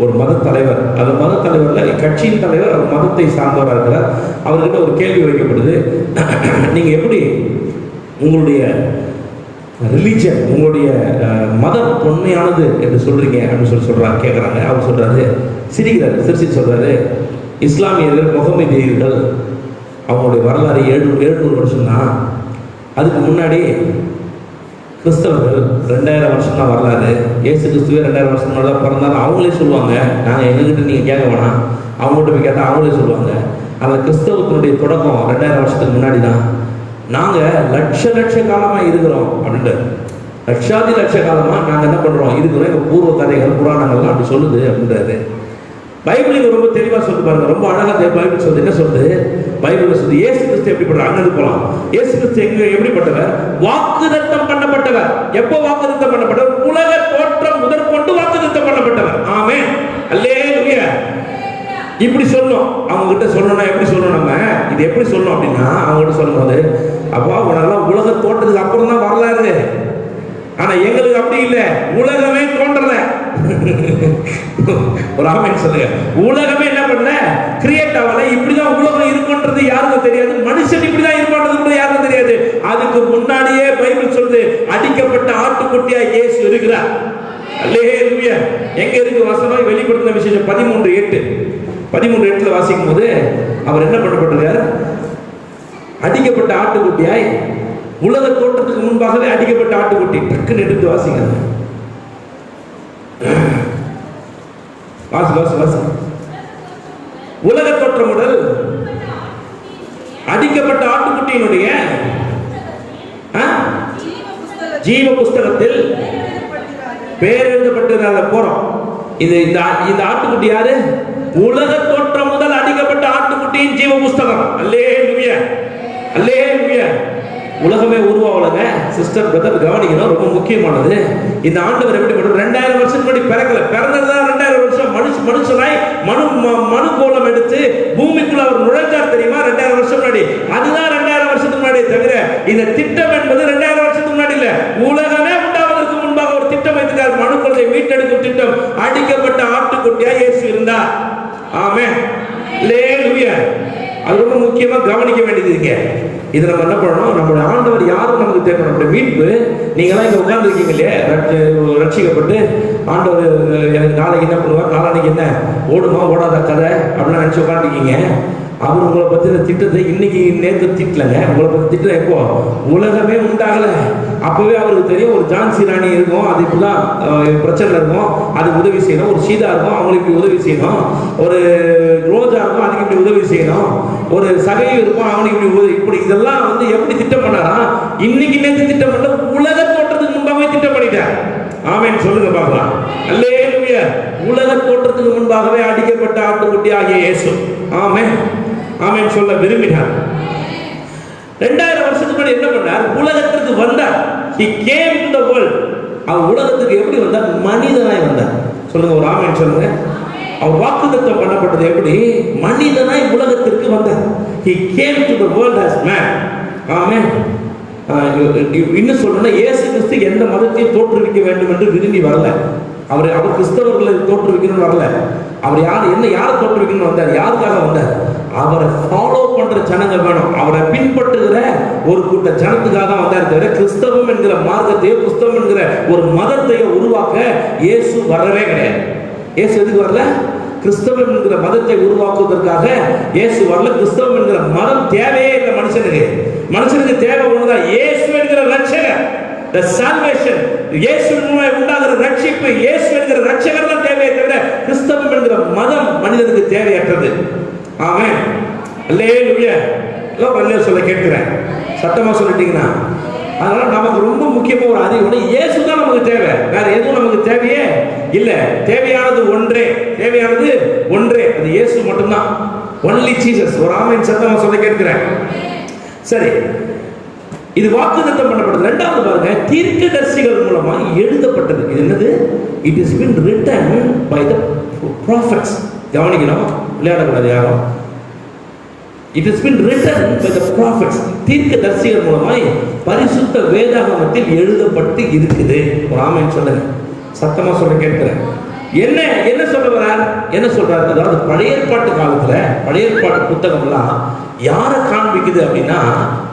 ஒரு மத தலைவர், அந்த மத தலைவர்ல கட்சியின் தலைவர், அவர் மதத்தை சார்ந்தவராக இருக்கிறார். அவர்கிட்ட ஒரு கேள்வி வைக்கப்படுது. நீங்க எப்படி உங்களுடைய ரிலிஜன், உங்களுடைய மதம் உண்மையானது என்று சொல்றீங்க அப்படின்னு சொல்றாங்க, கேட்குறாங்க. அவர் சொல்றாரு, சிரிச்சு சொல்றாரு, இஸ்லாமியர்கள் முகமதியர்கள் அவங்களுடைய வரலாறு 700 வருஷம் தான். அதுக்கு முன்னாடி கிறிஸ்தவர்கள் 2000 வருஷம் தான் வரலாறு. இயேசு கிறிஸ்துவே 2000 வருஷம் முன்னாடி பிறந்தாலும் அவங்களே சொல்லுவாங்க. நாங்கள் எங்ககிட்ட நீங்கள் கேட்க வேணாம், அவங்ககிட்ட போய் கேட்டால் அவங்களே சொல்லுவாங்க. அந்த கிறிஸ்தவத்தினுடைய தொடக்கம் 2000 வருஷத்துக்கு முன்னாடி தான். நாங்கள் லட்ச காலமாக இருக்கிறோம் அப்படின்ட்டு, லட்ச காலமாக நாங்கள் என்ன பண்ணுறோம் இருக்கிறோம். எங்கள் பூர்வ கதைகள் புராணங்கள்லாம் அப்படி சொல்லுது அப்படின்றாரு. பைபிள் ரொம்ப தெளிவாக சொல்லி பாருங்க. ரொம்ப அழகாக பைபிள் சொல்லுது. என்ன சொல்லுது? பைபிள் சொல்லுது இயேசு கிறிஸ்து எப்படிப்பட்ட அங்கே போகலாம். இயேசு கிறிஸ்து எப்படிப்பட்டவர்? வாக்குத்தத்தம் பண்ணப்பட்டவர். எப்போ வாக்குத்தத்தம் பண்ணப்பட்டவர்? உலக தோற்றம் முதற்கொண்டு வாக்குத்தத்தம் பண்ணப்பட்டவர். ஆமென். அல்லேலூயா. இப்படி சொல்லணும். அவங்க கிட்ட சொல்லணும்னா எப்படி சொல்லணும்? நம்ம இது எப்படி சொல்லணும் அப்படின்னா, அவங்க கிட்ட சொல்லும் போது, அப்பா உனக்கெல்லாம் உலக தோட்டத்துக்கு அப்புறம் தான் வரலாறு. ஆனா எங்களுக்கு அப்படி இல்லை, உலகமே தோன்றல. ஒரு ஆமென் சொல்லுங்க. உலகமே என்ன பண்ணல? கிரியேட் ஆகல. இப்படிதான் உலகம் இருக்குன்றது யாருக்கும் தெரியாது. மனுஷன் இப்படிதான் இருப்பான்றது கூட யாருக்கும் தெரியாது. அதுக்கு முன்னாடியே பைபிள் சொல்லுது, அடிக்கப்பட்ட ஆட்டுக்குட்டியா இயேசு இருக்கிறார். அல்லேலூயா. எங்க இருக்கு வசனம்? வெளிப்படுத்தின விசேஷம் 13:8 வாசிக்கும் போது அவர் என்ன பண்ணப்பட்டிருக்கார்? அடிக்கப்பட்ட ஆட்டுக்குட்டியாய், உலக தோற்றத்துக்கு முன்பாகவே அடிக்கப்பட்ட ஆட்டுக்குட்டி. டக்குன்னு எடுத்து வாசிங்க. வாசி. உலக தோற்றம் முதல் அடிக்கப்பட்ட ஆட்டுக்குட்டியினுடைய ஜீவ புஸ்தகத்தில் பேர் எழுதப்பட்டிருக்கிற போறோம். இந்த ஆட்டுக்குட்டி யாரு? உலக தோற்றம் முதல் அடிக்கப்பட்ட ஆட்டுக்குட்டியின் ஜீவ புஸ்தகம். அல்லேலூயா. அல்லேலூயா. உலகமே உருவாவலங்க. சிஸ்டர் பிரதர் கவனிக்கணும், ரொம்ப முக்கியமானது. இந்த ஆண்டவர் எப்படி 2000 வருஷம் முன்னாடி பிறக்கல. பிறந்ததுதான் 2000 வருஷம். மனுஷனாய் மனு கோலம் எடுத்து பூமிக்குள்ள அவர் நுழைஞ்சார் தெரியுமா? 2000 வருஷம் முன்னாடி. அதுதான் 2000 வருஷத்துக்கு முன்னாடி. தவிர இந்த திட்டம் என்பது 2000 வருஷத்துக்கு முன்னாடி இல்ல. உலகமே உண்டாவதற்கு முன்பாக ஒரு திட்டம் வைத்திருக்கார். மனு குலத்தை மீட்டெடுக்கும் திட்டம். அடிக்கப்பட்ட ஆட்டுக்குட்டியா இயேசு இருந்தார். ஆமென். அல்லேலூயா. அது ரொம்ப முக்கியமா கவனிக்க வேண்டியது இருக்கு. இதை நம்ம என்ன பண்ணணும்? நம்மளுடைய ஆண்டவர் யாரும் நமக்கு தேவை. நம்மளுடைய மீட்பு. நீங்களாம் இங்கே உட்கார்ந்துருக்கீங்க இல்லையா, ரட்சிக்கப்பட்டு ஆண்டவர் எனக்கு நாளைக்கு என்ன பண்ணுவார், நாளைக்கு என்ன ஓடுமா ஓடாத கதை அப்படின்னு நினச்சி உட்காந்துருக்கீங்க. அவர் உங்களை பற்றின திட்டத்தை இன்னைக்கு நேற்று திட்டலைங்க. உங்களை பற்றி திட்டம் எப்போ? உலகமே உண்டாகலை. அப்போவே அவருக்கு தெரியும் ஒரு ஜான்சி ராணி இருக்கும், அது இப்படிலாம் பிரச்சனை இருக்கும், அதுக்கு உதவி செய்யணும். ஒரு சீதா இருக்கும், அவங்களுக்கு இப்படி உதவி செய்யணும். ஒரு ரோஜா இருக்கும், அதுக்கு இப்படி உதவி செய்யணும். ஒரு சகையும் இருக்கும், அவனுக்கு இப்படி இதெல்லாம் எப்படி திட்டம் பண்ணாரா? இன்னைக்கு நேற்று திட்டம் பண்ண, உலக தோற்றத்துக்கு முன்பாகவே திட்டம் பண்ணிட்டார். ஆமென் சொல்லுங்க பார்க்கலாம். அல்லேலூயா. உலக தோற்றத்துக்கு முன்பாகவே அடிக்கப்பட்ட ஆட்டுக்குட்டி ஆகிய இயேசு. ஆமென். ஆமென் சொல்ல விரும்பினார். 2000 வருஷத்துக்கு முன்னாடி என்ன பண்ணார்? உலகத்திற்கு வந்தார். He came to the world. அவர் உலகத்துக்கு எப்படி வந்தார்? மனிதனாய் வந்தார். சொல்லுங்க, ஒரு ஆமென் சொல்லுங்க. அவர் வாக்குத்தத்தம் பண்ணப்பட்டது எப்படி? மனிதனாய் உலகத்திற்கு வந்தார். He came to the world as man. ஆமென். இன்னும் சொல்லணும்னா இயேசு கிறிஸ்து எந்த மதத்தையும் தோற்றுவிக்க வேண்டும் என்று விரும்பி வரல. அவர் கிறிஸ்தவர்களை தோற்றுவிக்கணும்னு வரல. அவர் யாரை தோற்றுவிக்கணும்னு வந்தார்? யாருக்காக வந்தார்? அவரை ஃபாலோ பண்ற ஜனங்க வேணும், அவரை பின்பற்றுகிற ஒரு கூட்ட ஜனத்துக்காக தான் வந்தார். தவிர கிறிஸ்தவம் என்கிற மார்க்கத்தையோ கிறிஸ்தவம் என்கிற ஒரு மதத்தையோ உருவாக்க இயேசு வரவே கிடையாது. இயேசு எதுக்கு வரல? கிறிஸ்தவம் என்கிற மதத்தை உருவாக்குவதற்காக இயேசு வரல. கிறிஸ்தவம் என்கிற மதம் தேவையே இல்லை மனுஷனுக்கு தேவை ஒண்ணுதான், இயேசு என்கிற ரட்சகர். The salvation, இயேசுவின் மூலமாக உண்டாகிற ரட்சிப்பு, இயேசு என்கிற ரட்சகர் தான் தேவையே தவிர கிறிஸ்தவம் என்கிற மதம் மனிதனுக்கு தேவையற்றது. ஆமென். அல்லேலூயா. எல்லாம் சொல்ல கேட்கிறேன், சத்தமா சொல்லிட்டீங்கன்னா. அதனால நமக்கு ரொம்ப முக்கியமா ஒரு அறிவு, இயேசு தான் நமக்கு தேவை, வேற எதுவும் நமக்கு தேவையே இல்லை. தேவையானது ஒன்றே, அது இயேசு மட்டும்தான். Only Jesus. ஒரு ஆமென் சத்தமா சொல்ல கேட்கிறேன். சரி, இது வாக்குத்தத்தம் பண்ணப்பட்டது. இரண்டாவது பாருங்க, தீர்க்கதரிசிகள் மூலமா எழுதப்பட்டது. இது என்னது? It has been written by the prophets. கவனிக்கணும், விளையாடக்கூடாது யாரும். It has been written by the prophets. தீர்க்கதரிசிகள் மூலமாய் பரிசுத்த வேதாகமத்தில் எழுதப்பட்டு இருக்குது. ஒரு ஆமென் சொல்லுங்க, சத்தமா சொல்ல கேட்கிறேன். என்ன சொல்றாரு? அதாவது பழைய ஏற்பாட்டு காலத்துல பழைய ஏற்பாட்டு புத்தகம்லாம் யாரை காண்பிக்குது அப்படின்னா,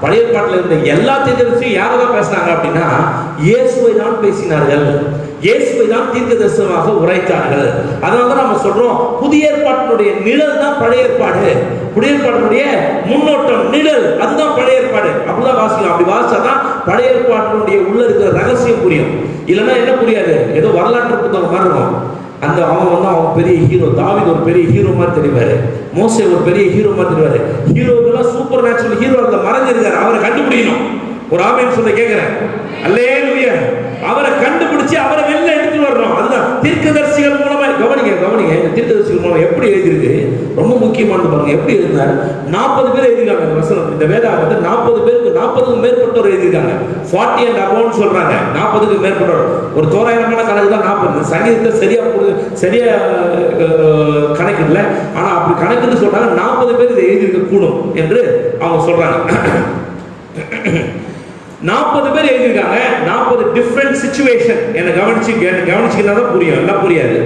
பழைய ஏற்பாட்டில் இருந்த எல்லா தீர்க்கதரிசியும் யாரை தான் பேசினாங்க அப்படின்னா, இயேசுவை தான் பேசினார்கள், இயேசுவை தான் தீர்க்கதரிசனமாக உரைத்தார்கள். அதனால நம்ம சொல்றோம், புதிய ஏற்பாட்டினுடைய நிழல் தான் பழைய ஏற்பாடு, புதிய ஏற்பாட்டினுடைய முன்னோட்டம் நிழல், அதுதான் பழைய ஏற்பாடு. அப்படிதான் வாசிக்கலாம். அப்படி வாசிச்சாதான் பழைய ஏற்பாட்டினுடைய உள்ள இருக்கிற ரகசியம் புரியும். இல்லைன்னா என்ன புரியாது, ஏதோ வரலாற்று புத்தகம் மாதிரி இருக்கும். அவன் பெரிய ஹீரோ, தாவீது ஒரு பெரிய ஹீரோ மாதிரி தெரிவாரு, மோசே ஒரு பெரிய ஹீரோ மாதிரி தெரிவாரு. ஹீரோக்கெல்லாம் சூப்பர் நேச்சுரல் ஹீரோ அதுல மறைஞ்சிருக்காரு, அவரை கண்டுபிடிக்கணும். ஒரு ஆமென் சொல்ல கேட்கிறேன். அல்லேலூயா. அவரை கண்டுபிடிச்சு அவரை வெளில எடுத்து வரணும். அதுதான் தீர்க்கதரிசிகள் மூலமா. கவனிங்க, இந்த தீர்க்கதரிசிகள் மூலம் எப்படி எழுதியிருக்கு, ரொம்ப முக்கியமானது பாருங்க. எப்படி எழுதினார்? 40 பேர் எழுதிருக்காங்க இந்த வசனம். இந்த வேதாகமத்தை 40 பேருக்கு 40க்கும் மேற்பட்டோர் எழுதியிருக்காங்க. 40 and above சொல்றாங்க. 40க்கு மேற்பட்டோர். ஒரு தோராயமான கணக்கு தான் 40. சங்கீதத்தை சரியா கணக்கிடல, ஆனா அப்படி கணக்குன்னு சொல்றாங்க. 40 பேர் இதை எழுதியிருக்க கூடும் என்று அவங்க சொல்றாங்க. 40 பேர் எழுதியிருக்காங்க. 40 டிஃபரெண்ட் சிச்சுவேஷன். என்ன கவனிச்சுக்கிட்டா தான் புரியும், எல்லாம் புரியாது.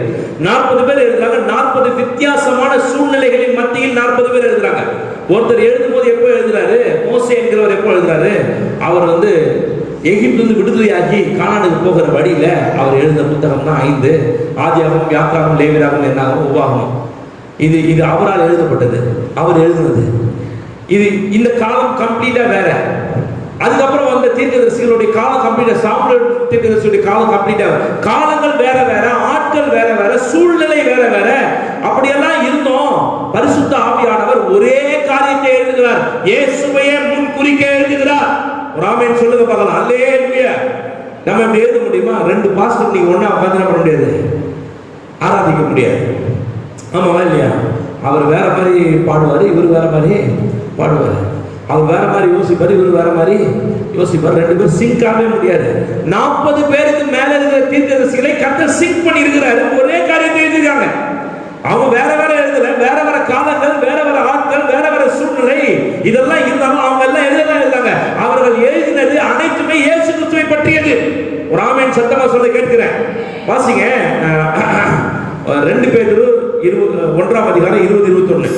40 பேர் எழுதுறாங்க. 40 வித்தியாசமான சூழ்நிலைகளின் மத்தியில் 40 பேர் எழுதுறாங்க. ஒருத்தர் எழுதும்போது எப்போ எழுதுறாரு? மோசே என்கிறவர் எப்போ எழுதுறாரு? அவர் எகிப்திலிருந்து விடுதலையாகி கானானுக்கு போகிற வழியில அவர் எழுந்த புத்தகம் தான் 5. ஆதியாகமம், யாத்ராகமம், லேவியராகமம், என்னாகமம், உபாகமம். இது அவரால் எழுதப்பட்டது, அவர் எழுதுனது. இந்த காலம் கம்ப்ளீட்டா வேற. அதுக்கப்புறம் வந்த தீர்க்கதரிசிகளுடைய காலம் கம்ப்ளீட்டா, சாமுவேல் தீர்க்கதரிசியுடைய காலம் கம்ப்ளீட்டா. காலங்கள் வேற, ஆட்கள் வேற, சூழ்நிலை வேற. அப்படியெல்லாம் இருந்தோம். பரிசுத்த ஆவியானவர் ஒரே காரியத்தை எழுதுகிறார், இயேசுவையே முன் குறிக்க எழுதுகிறார். ஒரு ஆமென் சொல்லுங்க பார்க்கலாம். அல்லேலூயா. நம்ம இப்படி எழுத முடியுமா? 2 பாஸ்டர் நீங்க ஒண்ணா உட்கார்ந்து பண்ண முடியாது, ஆராதிக்க முடியாது. ஆமாவா இல்லையா? அவர் வேற மாதிரி பாடுவாரு, இவர் வேற மாதிரி பாடுவாரு. அவர் வேற மாதிரி யோசிப்பாரு, இவர் வேற மாதிரி யோசிப்பாரு. 2 பேரும் சிங்க் ஆகவே முடியாது. 40 பேருக்கு மேல இருக்கிற தீர்க்கதரிசிகளை கர்த்தர் சிங்க் பண்ணி இருக்கிறாரு. ஒரே காரியத்தை எழுதிருக்காங்க. அவங்க வேற எழுதல, வேற காலங்கள், வேற ஆட்கள், வேற சூழ்நிலை, இதெல்லாம் இருந்தாலும் அவங்க எல்லாம் எழுதாங்க. அவர்கள் எழுதினது அனைத்துமே இயேசு கிறிஸ்துவை பற்றியது. ஒரு ஆமென் சத்தமா சொல்ல கேட்கிறேன். வாசிங்க 2 பேதுரு 1ஆம் அதிகாரம் 20-21.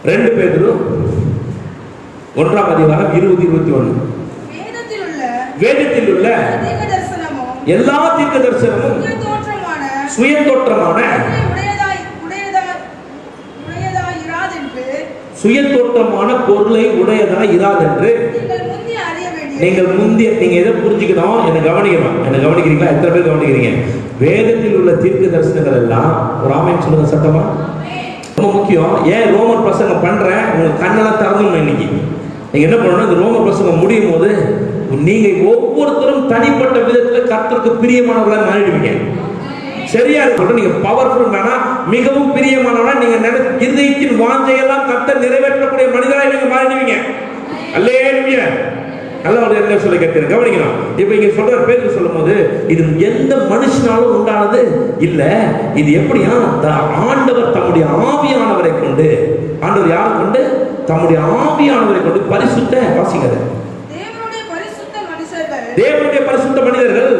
2 பேதுரு 1ஆம் அதிகாரம் 20-21. வேதத்தில் உள்ள எல்லா தீர்க்க தரிசனமும் சுயதோற்றமான பொருளை உடையதா இராதென்று நீங்க எதை புரிஞ்சுக்கணும், என்ன கவனிக்கிறீங்களா? எத்தனை பேர் கவனிக்கிறீங்க? வேதத்தில் உள்ள தீர்க்க தரிசனங்கள் எல்லாம், ஒரு ஆமென் சொல்லுங்க சத்தமா, ரொம்ப முக்கியம். ஏன் ரோமர் பிரசங்கம் பண்றேன்? உங்களுக்கு கண்ணெல்லாம் திறந்துடணும். இன்னைக்கு நீங்க என்ன பண்ணணும், இந்த ரோமர் பிரசங்கம் முடியும் போது நீங்க ஒவ்வொருத்தரும் தனிப்பட்ட விதத்தில் கர்த்தருக்கு பிரியமானவர்களாக மாறிடுவீங்க. சரியா இருக்கட்டும். நீங்க பவர்ஃபுல் வேணா, மிகவும் பிரியமானவனா, நீங்க இருதயத்தின் வாஞ்சையெல்லாம் கர்த்தர் நிறைவேற்றக்கூடிய மனிதராக நீங்க மாறிடுவீங்க. அல்லேலூயா. நல்ல ஒரு என்ன சொல்லி கேட்கிறேன், கவனிக்கணும். இப்ப இங்க சொல்ற பேருக்கு சொல்லும் போது இது எந்த மனுஷனாலும் உண்டானது இல்ல, இது எப்படியா ஆண்டவர் தம்முடைய ஆவியானவரை கொண்டு, ஆண்டவர் யாரை கொண்டு? தம்முடைய ஆவியானவரை கொண்டு பரிசுத்த, வாசிங்க, தேவனுடைய பரிசுத்த மனிதர்கள்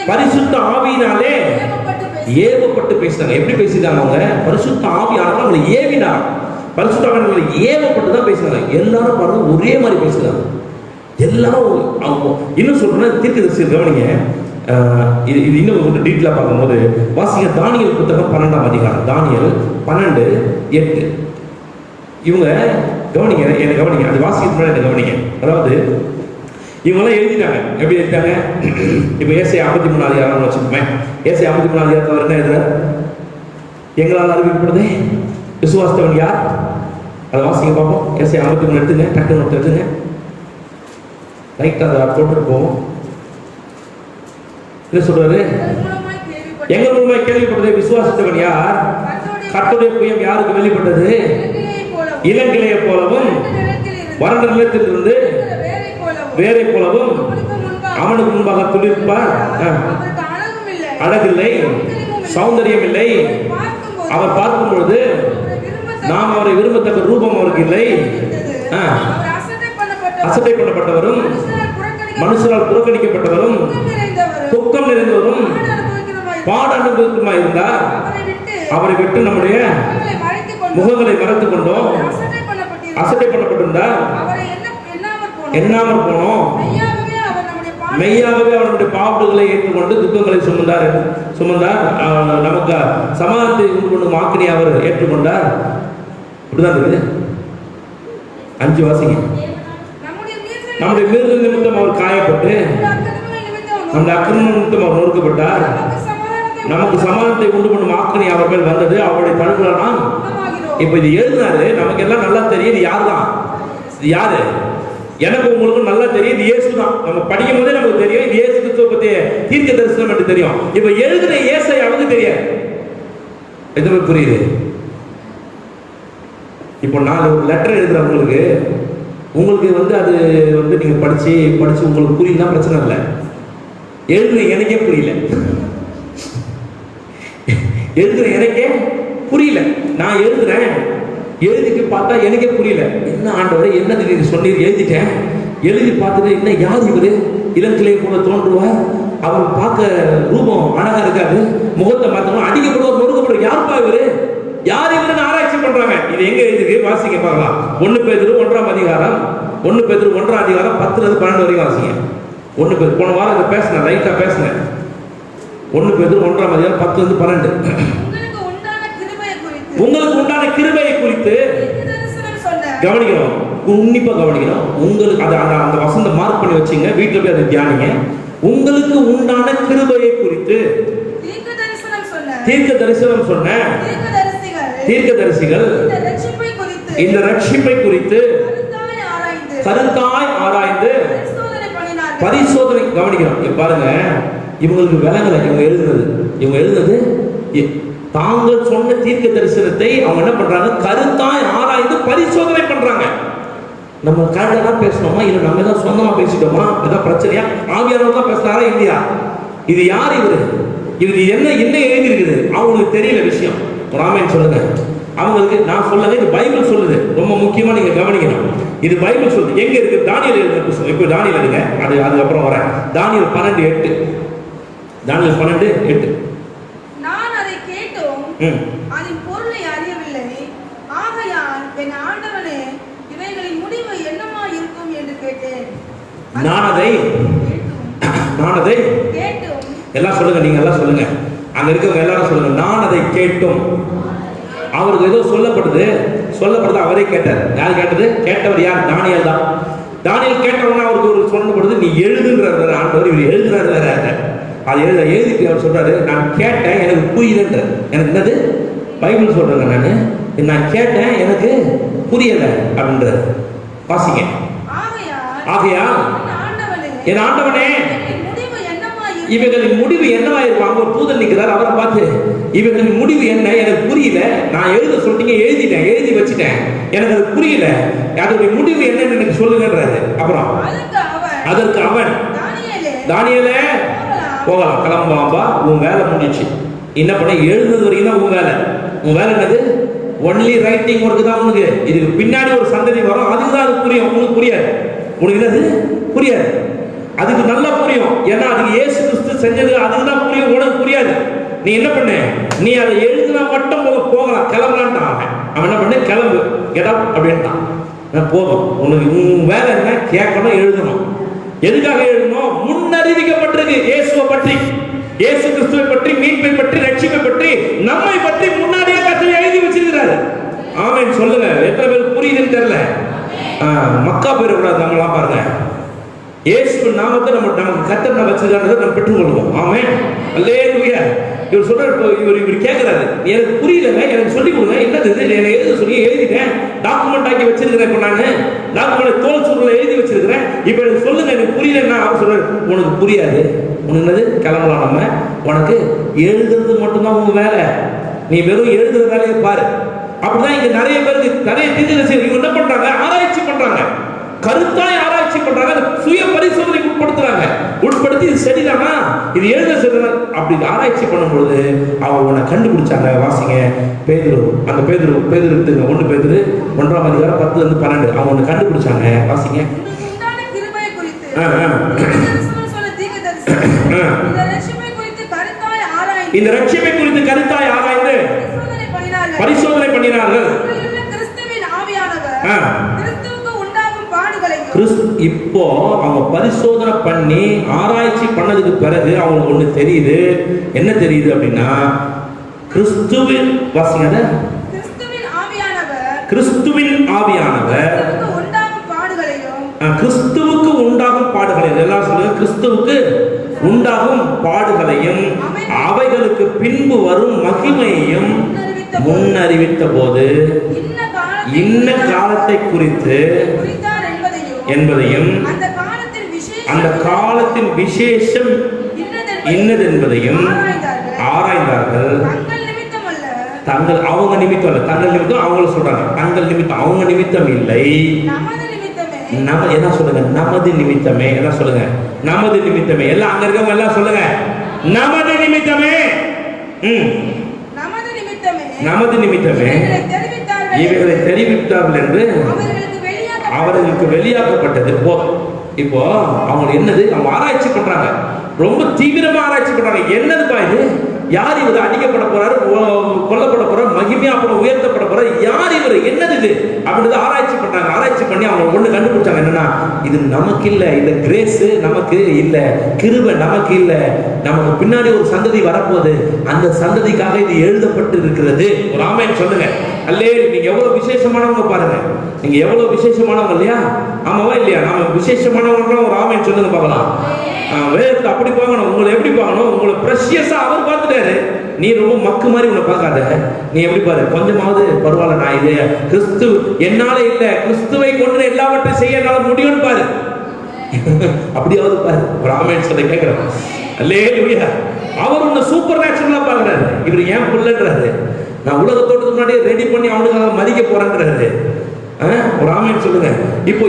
பரிசுத்த ஆவியினாலே ஏவப்பட்டு பேசினாங்க. எப்படி பேசினாங்க அவங்க? பரிசுத்த ஆவியானவர் அவங்களை ஏவினார். பரிசுத்த ஆவியானவர்களை ஏவப்பட்டு தான் பேசினாங்க. எல்லாரும் பாருங்க ஒரே மாதிரி பேசுறாங்க. எல்லாரும் இன்னும் சொல்றேன்னா தீர்க்கதரிசி கவனிங்க. இது இன்னும் கொஞ்சம் டீட்டெயிலாக பார்க்கும்போது வாசிங்க தானியேல் புத்தகம் 12ஆம் அதிகாரம், தானியேல் 12:8. இவங்க கவனிங்க, என்ன கவனிங்க, அது வாசிக்கிறதுக்கு முன்னாடி என்ன கவனிங்க. அதாவது இவங்கெல்லாம் எழுதிட்டாங்க. எப்படி எழுதிட்டாங்க? இப்போ ஏசாயா 53 அதிகாரம் வச்சுக்கோமே. ஏசாயா 53 அதிகாரத்தில் என்ன எழுதுறாரு? எங்களால் அறிவிக்கப்படுதே விசுவாசத்தவன் யார்? அதை வாசிங்க பார்ப்போம். ஏசாயா 53 எடுத்துங்க, டக்குன்னு ஒருத்தர் எடுத்துங்க, ரைட்டாக அதை போட்டுட்டு போவோம். என்ன சொல்றாரு? எங்கள் மூலமாக கேள்விப்பட்டதே விசுவாசத்தவன் யார்? கர்த்தருடைய புயம் யாருக்கு வெளிப்பட்டது? இளங்கிளையை போலவும் வறண்ட நிலத்திலிருந்து வேரை போலவும் அவனுக்கு முன்பாக துளிர்ப்பார், அழகில்லை, சௌந்தரியம் இல்லை, அவர் பார்க்கும் பொழுது நாம் அவரை விரும்பத்தக்க ரூபம் அவருக்கு இல்லை, அசட்டை பண்ணப்பட்டவரும் மனுஷரால் புறக்கணிக்கப்பட்டவரும் துக்கம் நிறைந்தவரும் பாட அனுபவத்துமாய் இருந்தார். அவரை விட்டு நம்முடைய முகங்களை மறைத்துக் கொண்டோம், அசட்டை பண்ணப்பட்டிருந்தார், எண்ணாமற் போனோம். மெய்யாகவே அவருடைய பாவங்களை ஏற்றுக்கொண்டு துக்கங்களை சுமந்தார். நமக்கு சமாதானத்தை உண்டு பண்ணும் ஆக்கினை அவர் ஏற்றுக்கொண்டார். இப்படிதான் இருக்குது. 5 வாசிங்க. நம்முடைய மீறுதல் நிமித்தம் அவர் காயப்பட்டு, நம்முடைய அக்கிரம நிமித்தம் அவர் நொறுக்கப்பட்டார். நமக்கு சமாதானத்தை உண்டு பண்ணும் ஆக்கினை அவர் மேல் வந்தது, அவருடைய தடுக்கலாம். இப்ப இது எழுதினாரு, நமக்கு எல்லாம் நல்லா தெரியுது யார் தான், இது யாரு? எனக்கு உங்களுக்கு நல்லா தெரியும், இது இயேசு தான். நம்ம படிக்கும் போதே நமக்கு தெரியும் இது இயேசு கிறிஸ்துவை பற்றிய தீர்க்க தரிசனம் என்று தெரியும். இப்ப எழுதின ஏசாயாவுக்கு தெரியாது. எதுவுமே புரியுது? இப்போ நான் ஒரு லெட்டர் எழுதுறவங்களுக்கு உங்களுக்கு அது நீங்க படிச்சு உங்களுக்கு புரியலாம், பிரச்சனை இல்லை. எழுதுன எனக்கே புரியல, எழுதுன எனக்கே புரியல. நான் எழுதிட்டு பார்த்தா எனக்கே புரியல. என்ன ஆண்டவரே, என்ன நீங்க சொன்னீர்? எழுதிட்டேன். எழுதி பார்த்துட்டு என்ன யார் இவரு? இளங்கிளை போல தோன்றுவார், அவர் பார்க்க ரூபம் அழகா இருக்காது, முகத்தை பார்த்தோம் அடிக்கப்படுவார், நொறுக்கப்படுவார், யாருப்பா இவரு? யார் இவருன்னு ஆராய்ச்சி பண்றாங்க. இது எங்க எழுதிருக்கு? வாசிக்க பார்க்கலாம். 1 பேதுரு 1ஆம் அதிகாரம், 1 பேதுரு 1ஆம் அதிகாரம் 10-12 வரைக்கும் வாசிங்க. 1 பேதுரு போன வாரம் இதை பேசினேன், லைட்டா பேசினேன். 1 பேதுரு 1ஆம் அதிகாரம் 10-12. உங்களுக்கு உண்டான கிருபையை குறித்து கவனிக்கணும், உன்னிப்பா கவனிக்கணும். உங்களுக்கு அந்த வசந்த மார்க் பண்ணி வச்சுங்க, வீட்டுல போய் அதை தியானிங்க. உங்களுக்கு உண்டான கிருபையை குறித்து தீர்க்க தரிசனம் சொன்ன தீர்க்கதரிசிகள் இந்த ரட்சிப்பை குறித்து கருத்தாய் ஆராய்ந்து பரிசோதனை கவனிக்கணும். பாருங்க, இவங்களுக்கு விலங்கல. இவங்க எழுதுனது தாங்கள் சொன்ன தீர்க்க தரிசனத்தை அவங்க என்ன பண்றாங்க? கருத்தாய் ஆராய்ந்து பரிசோதனை பண்றாங்க. நம்ம கரெக்டா பேசணுமா இல்ல நம்ம ஏதாவது சொந்தமா பேசிட்டோமா? ஏதாவது பிரச்சனையா? ஆவியானவர் தான் பேசுறாரா இல்லையா? இது யார் இவரு? இது என்ன எழுதி இருக்குது? அவங்களுக்கு தெரியல விஷயம். ராமன் சொல்லுங்க அவங்களுக்கு. நான் சொல்லுங்க, இது பைபிள் சொல்லுது. ரொம்ப முக்கியமா நீங்க கவனிக்கணும். இது பைபிள் சொல்லுது. எங்க இருக்கு? தானியேல் எழுதுங்க. இப்போ தானியேல் எடுங்க, அதுக்கப்புறம் வரேன். தானியேல் 12:8. தானியேல் 12:8.
அதன் பொருளை அறியவில்லை, ஆகையால் என் ஆண்டவனே இவைகளின் முடிவு என்னமா இருக்கும் என்று கேட்டேன்.
நான் அதை
கேட்டும்.
எல்லாம் சொல்லுங்க, நீங்க எல்லாம் சொல்லுங்க, அங்க இருக்கவங்க எல்லாரும் சொல்லுங்க. நான் அதை கேட்டும். அவருக்கு ஏதோ சொல்லப்படுது, அவரே கேட்டார். யார் கேட்டது? கேட்டவர் யார்? தானியேல் தான். தானியேல் கேட்டவொன்னா அவருக்கு ஒரு சொல்லப்படுது, நீ எழுதுன்ற ஆண்டவர். இவர் எழுதுறாரு வேற. அது எழுதிட்டு அவர் சொல்றாரு, நான் கேட்டேன் எனக்கு புரியலன்ற. எனக்கு என்னது? பைபிள் சொல்றேங்க, நான் கேட்டேன் எனக்கு புரியல அப்படின்ற. வாசிங்க. ஆகையால் என் ஆண்டவனே இவர்களின் முடிவு என்னவா இருப்பாங்க? ஒரு தூதன் நிற்கிறார், அவரை பார்த்து இவர்களின் முடிவு என்ன எனக்கு புரியல, நான் எழுத சொல்லிட்டீங்க, எழுதிட்டேன், எழுதி வச்சுட்டேன், எனக்கு அது புரியல, அதோடைய முடிவு என்னன்னு எனக்கு சொல்லுங்கன்றாரு. அப்புறம் அதற்கு அவன் தானியேலே போகலாம், கிளம்பாம்பா, உன் வேலை முடிச்சு. என்ன பண்ண, எழுந்தது வரைக்கும் தான் உன் வேலை. உன் வேலை என்னது? ஒன்லி ரைட்டிங் ஒர்க்கு தான் உனக்கு. இதுக்கு பின்னாடி ஒரு சந்ததி வரும், அதுக்கு தான் அது புரியும். உனக்கு புரியாது. உனக்கு என்னது புரியாது, அதுக்கு நல்லா புரியும். ஏன்னா அதுக்கு இயேசு கிறிஸ்து செஞ்சது அதுக்கு தான் புரியும், உனக்கு புரியாது. நீ என்ன பண்ண, நீ அதை எழுதுனா மட்டும் போகலாம், கிளம்பலான்ட்டான் அவன். அவன் என்ன பண்ண, கிளம்பு, கெட் அப் அப்படின்ட்டான். போதும், உனக்கு உன் வேலை என்ன, கேட்கணும், எழுதணும். எதுக்காக எழுதணும்? முன்னறிவிக்கப்பட்டிருக்கு இயேசுவை பற்றி, இயேசு கிறிஸ்துவை பற்றி, மீட்பை பற்றி, ரட்சிப்பை பற்றி, நம்மை பற்றி முன்னாடியே கர்த்தர் எழுதி வச்சிருக்கிறாரு. ஆமென் சொல்லுங்க. எத்தனை பேருக்கு புரியுதுன்னு தெரியல. மக்கா போயிடக்கூடாது. நம்மளாம் பாருங்க, இயேசு நாமத்தை நமக்கு கர்த்தர் வச்சிருக்காரதை நம்ம பெற்றுக்கொள்வோம். ஆமென் அல்லேலூயா. இவர் சொல்றாரு, இவர் கேட்கிறாரு, எனக்கு புரியலங்க, எனக்கு சொல்லி கொடுங்க, என்னது இது, எனக்கு எழுத சொல்லி எழுதிட்டேன், டாக்குமெண்ட் ஆக்கி வச்சிருக்கிறேன். இப்போ நான் டாக்குமெண்ட் தோல் சூரில் எழுதி வச்சிருக்கிறேன், இப்போ எனக்கு சொல்லுங்க, எனக்கு புரியலன்னா. அவர் சொல்றாரு, உனக்கு புரியாது, உனக்கு என்னது, கிளம்பலாம், நம்ம உனக்கு எழுதுறது மட்டும்தான் உங்க வேலை, நீ வெறும் எழுதுற வேலையை பாரு. அப்படிதான் இங்க நிறைய பேருக்கு நிறைய தீர்க்கதரிசிகள் இவங்க என்ன பண்றாங்க, ஆராய்ச்சி பண்றாங்க, கருத்தாய் ஆராய்ச்சி பண்றாங்க, சுய பரிசோதனைக்கு உட்படுத்தி இது சரிதானா, இது எழுத சரிதானா அப்படி ஆராய்ச்சி பண்ணும்பொழுது அவங்க உன்னை கண்டுபிடிச்சாங்க. வாசிங்க பேதுரு, அந்த பேதுரு 1 பேதுரு 1ஆம் அதிகாரம் 10-12 அவங்க உன்னை கண்டுபிடிச்சாங்க. வாசிங்க. இந்த ரட்சிப்பை குறித்து கருத்தாய் ஆராய்ந்து பரிசோதனை பண்ணினார்கள். இப்போ அவங்க பரிசோதனை பண்ணி ஆராய்ச்சி பண்ணதுக்கு பிறகு அவங்களுக்கு ஒண்ணு தெரியுது. என்ன தெரியுது அப்படின்னா, கிறிஸ்துவின் வாசிங்க, கிறிஸ்துவின் ஆவியானவர் கிறிஸ்துவுக்கு உண்டாகும் பாடுகளையும், எல்லாம் சொல்லுங்க, கிறிஸ்துவுக்கு உண்டாகும் பாடுகளையும் அவைகளுக்கு பின்பு வரும் மகிமையையும் முன்னறிவித்த போது இன்ன காலத்தை குறித்து என்பதையும் அந்த காலத்தின் விசேஷம் இன்னது என்பதையும் ஆராய்ந்தார்கள். தங்கள் அவங்க நிமித்தம் இல்ல, தங்கள் நிமித்தம் அவங்கள சொல்றாங்க, தங்கள் நிமித்தம் அவங்க நிமித்தம் இல்லை, நம்ம என்ன சொல்லுங்க, நமது நிமித்தமே. என்ன சொல்லுங்க, நமது நிமித்தமே. எல்லாம் அங்க இருக்கவங்க எல்லாம் சொல்லுங்க, நமது நிமித்தமே. நமது நிமித்தமே இவர்களை தெரிவித்தார்கள் என்று அவர்களுக்கு வெளியாக்கப்பட்டது. இப்போ அவங்க என்னது, அவங்க ஆராய்ச்சி பண்றாங்க, ரொம்ப தீவிரமா ஆராய்ச்சி பண்றாங்க. என்னதுப்பா இது, யார் இவர் அடிக்கப்பட போறாரு, கொல்லப்பட போறாரு, மகிமையா அப்புறம் உயர்த்தப்பட போறாரு, யார் இவர், என்னது இது அப்படின்னு ஆராய்ச்சி பண்றாங்க. ஆராய்ச்சி பண்ணி அவங்க ஒண்ணு கண்டுபிடிச்சாங்க, என்னன்னா இது நமக்கு இல்ல, இந்த கிரேஸ் நமக்கு இல்ல, கிருபை நமக்கு இல்ல, நமக்கு பின்னாடி ஒரு சந்ததி வரப்போகுது, அந்த சந்ததிக்காக இது எழுதப்பட்டு இருக்கிறது. ஒரு ஆமென் சொல்லுங்க. அல்லே, நீங்க எவ்வளவு விசேஷமானவங்க பாருங்க, நீங்க எவ்வளவு விசேஷமானவங்க இல்லையா? ஆமாவா இல்லையா? நாம விசேஷமானவங்க ஒரு ஆமென் சொல்லுங்க பார்க்கலாம். வேதத்தை அப்படி பார்க்கணும். உங்களை எப்படி பார்க்கணும், உங்களை பிரஷியஸா அவர் பார்த்துட்டாரு. நீ ரொம்ப மக்கு மாதிரி உன்னை பார்க்காத, நீ எப்படி பாரு, கொஞ்சமாவது பரவாயில்ல, நான் இது கிறிஸ்து என்னால இல்ல, கிறிஸ்துவை கொண்டு எல்லாவற்றையும் செய்ய என்னால முடியும்னு பாரு. அப்படியாவது பாரு. ஒரு ஆமென் சொல்ல கேட்கிறேன். அல்லேலூயா. அவர் உன்னை சூப்பர் நேச்சுரலா பார்க்கிறாரு. இவர் ஏன் புள்ளன்றாரு, நான் உலகத்தோட்டத்துக்கு முன்னாடியே ரெடி பண்ணி அவனுக்காக மதிக்க போறேன்றாரு. ஒரு ஆமென் சொல்லுங்க. இப்போ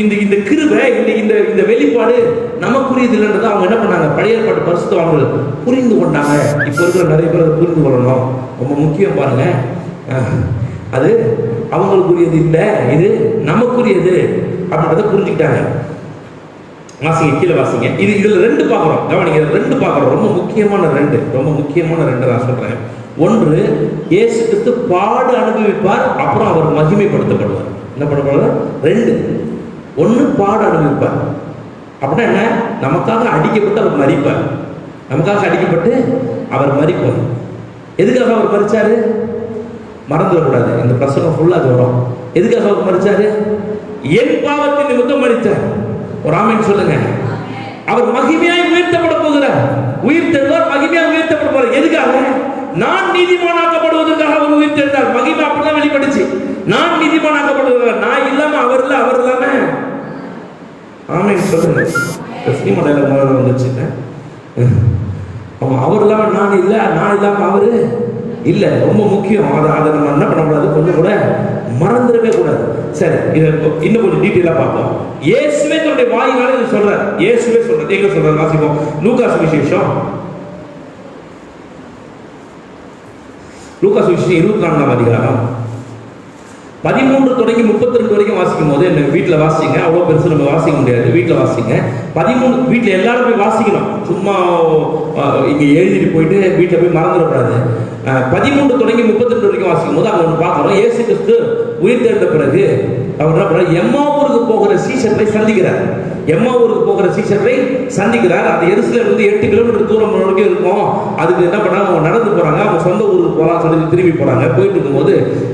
இந்த கிருபை, இந்த வெளிப்பாடு நமக்குரியது இல்லைன்றதை அவங்க என்ன பண்ணாங்க, பழைய ஏற்பாட்டு பரிசுத்தவான்கள் புரிந்து கொண்டாங்க. இப்போ இருக்கிற நிறைய பேர் அதை புரிந்து கொள்ளணும், ரொம்ப முக்கியம் பாருங்க. அது அவங்களுக்குரியது இல்லை, இது நமக்குரியது அப்படின்றத புரிஞ்சுக்கிட்டாங்க. வாசிங்க, கீழே வாசிங்க. இதுல 2 பார்க்குறோம், கவனிங்க, 2 பார்க்குறோம். ரொம்ப முக்கியமான 2 நான் சொல்றேன். ஒன்று, இயேசு கிறிஸ்து பாடு அனுபவிப்பார், அப்புறம் அவர் மகிமைப்படுத்தப்படுவார். என்ன பண்ணப்படுவார்? 2. 1 பாடு அனுபவிப்பார் அப்படின்னா என்ன, நமக்காக அடிக்கப்பட்டு அவர் மரிப்பார், நமக்காக அடிக்கப்பட்டு அவர் மரிப்பார். எதுக்காக அவர் மரிச்சாரு மறந்துடக்கூடாது, இந்த பிரசங்கம் ஃபுல்லா அது வரும். எதுக்காக அவர் மரிச்சாரு? என் பாவத்தின் நிமித்தம் மரித்தார். ஒரு ஆமென் சொல்லுங்க. அவர் மகிமையாய் உயர்த்தப்பட போகிறார், உயிர்த்தெழுவார், மகிமையாய் உயர்த்தப்பட போகிறார். எதுக்காக? நான் நீதிமானாக்கப்படுவதற்காக அவர் உயிர்த்தெழுந்தார். மகிமை அப்படிதான் வெளிப்படுச்சு. நான் நீதிமானாக்கப்படுவதற்காக, நான் இல்லாம அவர் இல்ல, அவர் இல்லாம. ஆமென் சொல்லுங்க. சினிமா டயலாக் வந்துச்சு, அவர் இல்லாம நான் இல்ல, நான் இல்லாம அவரு. இல்ல, ரொம்ப முக்கியம். அதை நம்ம என்ன பண்ணக்கூடாது, கொஞ்சம் கூட மறந்துடவே கூடாது. சரி, இதை இன்னும் கொஞ்சம் டீட்டெயிலா பார்ப்போம். இயேசுவே தன்னுடைய வாயினால இது சொல்றார். இயேசுவே சொல்றாரு. எங்க சொல்றாரு வாசிப்போம். லூக்கா சுவிசேஷம் 24ஆம் அதிகாரம் 13 தொடங்கி 32 வரைக்கும் வாசிக்கும் போது, என்ன வீட்டில் வாசிங்க, அவ்வளோ பெருசு நம்ம வாசிக்க முடியாது, வீட்டில் வாசிங்க. 13 வீட்டில் எல்லாரும் போய் வாசிக்கணும், சும்மா இங்கே எழுதிட்டு போயிட்டு வீட்டில் போய் மறந்துடக்கூடாது. 13 தொடங்கி 32 வரைக்கும் வாசிக்கும் போது அவங்க ஒன்று பார்க்குறோம். இயேசு கிறிஸ்து உயிர் தெழுந்த பிறகு அவர் என்ன பண்ணுறார், எம்மாவூருக்கு போகிற சீஷர்களை சந்திக்கிறார். எம்மாவூருக்கு போகிற சீஷர்களை சந்திக்கிறார். அது எருசலேம்ல இருந்து 8 கிலோமீட்டர் தூரம் வரைக்கும் இருக்கும். அதுக்கு என்ன பண்ணாங்க, அவங்க நடந்து போறாங்க. அவங்க சொந்த ஊருக்கு போகலாம் சொல்லி திரும்பி போறாங்க. போயிட்டு இருக்கும்போது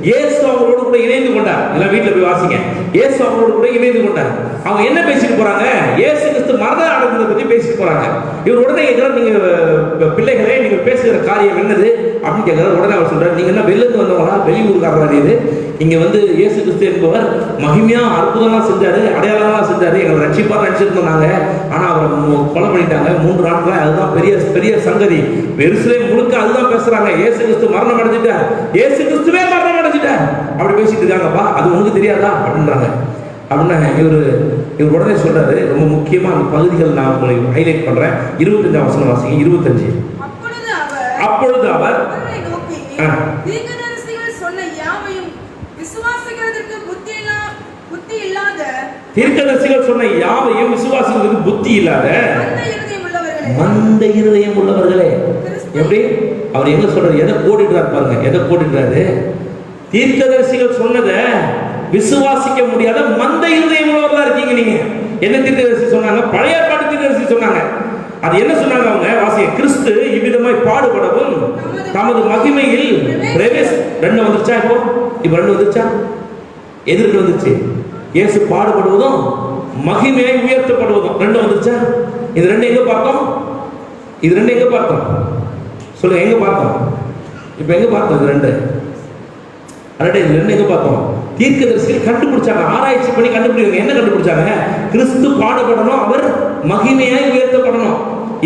இயேசு அவங்களோடு கூட இணைந்து கொண்டார். எல்லாம் வீட்டில் போய் வாசிங்க. இயேசு அவங்களோடு கூட இணைந்து கொண்டார். அவங்க என்ன பேசிட்டு போறாங்க, இயேசு கிறிஸ்து மரண அடைந்ததை பத்தி பேசிட்டு போறாங்க. இவர் உடனே கேட்கிறார், நீங்க பிள்ளைகளே நீங்க பேசுகிற காரியம் என்னது அப்படின்னு கேட்கிறார். உடனே அவர் சொல்றாரு, நீங்க என்ன வெளியிருந்து வந்தவங்களா, வெளியூருக்காரர் இது, இங்க வந்து இயேசு கிறிஸ்து என்பவர் மகிமையா அற்புதமா செஞ்சாரு, அடையாளமா செஞ்சாரு, எங்களை ரட்சிப்பா ரட்சிச்சிருந்தாங்க. ஆனா அவரை கொலை பண்ணிட்டாங்க 3 நாட்களா. அதுதான் பெரிய பெரிய சங்கதி. எருசலேம் முழுக்க அதுதான் பேசுறாங்க. இயேசு கிறிஸ்து மரணம் அடைஞ்சிட்டார், இயேசு கிறிஸ்துவே மரணம் அடைஞ்சிட்டார் அப்படி பேசிட்டு இருக்காங்கப்பா, அது உனக்கு தெரியாதா அப்படின்றாங்க. அப்படின்னா இவர் உடனே சொல்றாரு, ரொம்ப முக்கியமா அந்த பகுதிகள் நான் உங்களை ஹைலைட் பண்றேன். 25ஆம் வசனம் வாசிங்க. 25. அப்பொழுது அவர் தீர்க்கதரிசிகள் சொன்ன யாவையும் விசுவாசிக்கிறதுக்கு புத்தி இல்லாத மந்த இருதயம் உள்ளவர்களே. எப்படி அவர் எங்க சொல்றாரு, எதை கோடிடுறாரு பாருங்க, எதை கோடிடுறாரு. தீர்க்கதரிசிகள் சொன்னதை விசுவாசிக்க முடியாத மந்த இருதயம் உள்ளவர்களா இருக்கீங்க நீங்க. என்ன தீர்க்கதரிசி சொன்னாங்க, பழைய ஏற்பாட்டு தீர்க்கதரிசி சொன்னாங்க. அது என்ன சொன்னாங்க அவங்க வாசிங்க. கிறிஸ்து இவ்விதமாய் பாடுபடவும் தமது மகிமையில் பிரவேச 2 வந்துருச்சா, இப்போ 2 வந்துருச்சா, எதிர்க்கு வந்துருச்சு. இயேசு பாடுபடுவதும் மகிமையை உயர்த்தப்படுவதும் 2 வந்துருச்சா. இது 2 எங்க பார்த்தோம், இது 2 எங்க பார்த்தோம் சொல்லுங்க, எங்க பார்த்தோம், இப்போ எங்க பார்த்தோம், இது 2 எங்க பார்த்தோம். தீர்க்கதரிசிகள் கண்டுபிடிச்சாங்க, ஆராய்ச்சி பண்ணி கண்டுபிடிச்சாங்க. என்ன கண்டுபிடிச்சாங்க, கிறிஸ்து பாடுபடணும், அவர் மகிமையாய் உயர்த்தப்படணும்.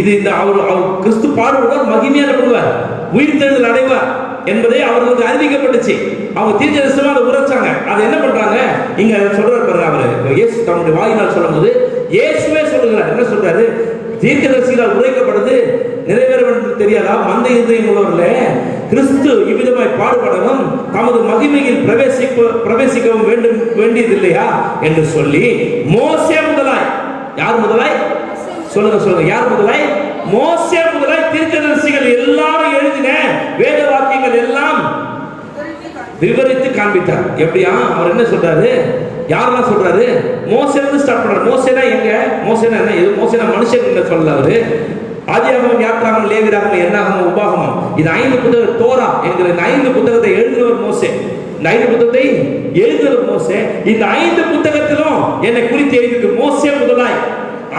இது இந்த அவர் கிறிஸ்து பாடுபடுவார், மகிமையா பண்ணுவார், உயிர்த்தெழுதல் அடைவார் என்பதை அவர்களுக்கு அறிவிக்கப்பட்டுச்சு. அவங்க தீர்க்கதரிசனமா அதை உரைச்சாங்க. அதை என்ன பண்றாங்க, இங்க சொல்றாரு பாருங்க. அவர் இயேசு தன்னுடைய வாயினால் சொல்லும் போது இயேசுவே சொல்லுகிறார். என்ன சொல்றாரு, தீர்க்கதரிசிகளால் உரைக்கப்படுது நிறைவேறும் என்று தெரியாதா, மந்த இருதயம் உள்ளவர்களே, கிறிஸ்து இவ்விதமாய் பாடுபடவும் தமது மகிமையில் பிரவேசிக்கவும் வேண்டியதில்லையா என்று சொல்லி மோசே முதலாய், யார் முதலாய் சொல்லுங்க, யார் முதலாய், மோசே முதலாய் தீர்க்கதரிசிகள் எல்லாரும் எழுதின வேத வாக்கியங்கள் எல்லாம் விவரித்து காண்பித்தார். எப்படியா, அவர் என்ன சொல்றாரு, யாரெல்லாம் சொல்றாரு, மோசேன்னு ஸ்டார்ட் பண்றாரு. மோசேனா எங்க, மோசேனா என்ன, இது மோசேனா மனுஷன் என்ன சொல்லல. அவரு ஆதியாகமம், யாத்திராகமம், லேவியராகமம், என்னாகமம், உபாகமம், இது 5 புத்தகம், தோரா என்கிற இந்த 5 புத்தகத்தை எழுதினவர் மோசே. இந்த 5 புத்தகத்தை எழுதினவர் மோசே. இந்த 5 புத்தகத்திலும் என்னை குறித்து எழுதியிருக்கு மோசே முதலாய்.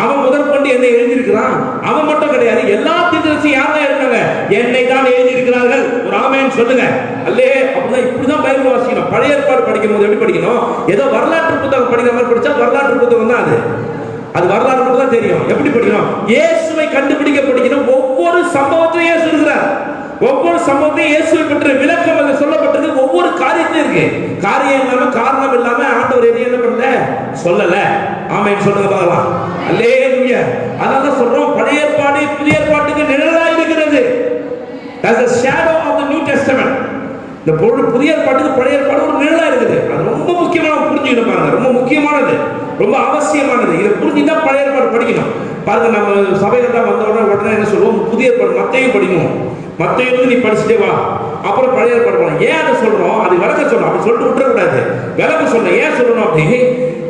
அவன் முதற்கொண்டு என்னை எழுதியிருக்கிறான். அவன் மட்டும் கிடையாது, எல்லா தீர்க்கதரிசியும் யார் தான் எழுதினாங்க, என்னை தான் எழுதியிருக்கிறார்கள். ஒரு ஆமென் சொல்லுங்க. அல்லே, அப்படிதான் இப்படிதான் பைபிள் வாசிக்கணும். பழைய ஏற்பாடு படிக்கும் போது எப்படி படிக்கணும், ஏதோ வரலாற்று புத்தகம் படிக்கிற மாதிரி படிச்சா வரலாற்று புத்தகம் தான் அது வரலாறு மட்டும் தான் தெரியும். எப்படி படிக்கணும், இயேசுவை கண்டுபிடிக்க படிக்கணும். ஒவ்வொரு சம்பவத்தையும் இயேசு இருக்கிறார். ஒவ்வொரு சம்பவத்தையும் இயேசுவை பற்றி விளக்கம் அதில் சொல்லப்பட்டிருக்கு. ஒவ்வொரு காரியத்திலும் இருக்கு. காரியம் இல்லாம, காரணம் இல்லாம ஆண்டவர் எதையும் என்ன பண்ணல, சொல்லல. ஆமென் சொல்லுங்க பார்க்கலாம். அல்லேலூயா. அதனால சொல்றோம், பழைய ஏற்பாடு புதிய ஏற்பாட்டுக்கு நிழலா இருக்கிறது. That's the shadow of the New Testament. இந்த புதிய ஏற்பாட்டுக்கு பழைய ஏற்பாடு ஒரு நிழலா இருக்குது. அது ரொம்ப முக்கியமான புரிஞ்சுக்கணும் பாருங்க. ரொம்ப முக்கியமானது, ரொம்ப அவசியமானது. இதை புரிஞ்சுட்டா பழைய ஏற்பாடு படிக்கணும் பாருங்க. நம்ம சபையில தான் வந்த உடனே என்ன சொல்லுவோம், புதிய ஏற்பாடு மத்தேயும் படிக்கணும். மத்தேயும் நீ படிச்சுட்டே வா, அப்புறம் பழைய ஏற்பாடு போகணும். ஏன் அதை சொல்றோம், அது விளக்க சொல்றோம். அப்படி சொல்லிட்டு விட்டுறக்கூடாது, விளக்க சொல்லணும். ஏன் சொல்லணும் அப்படி,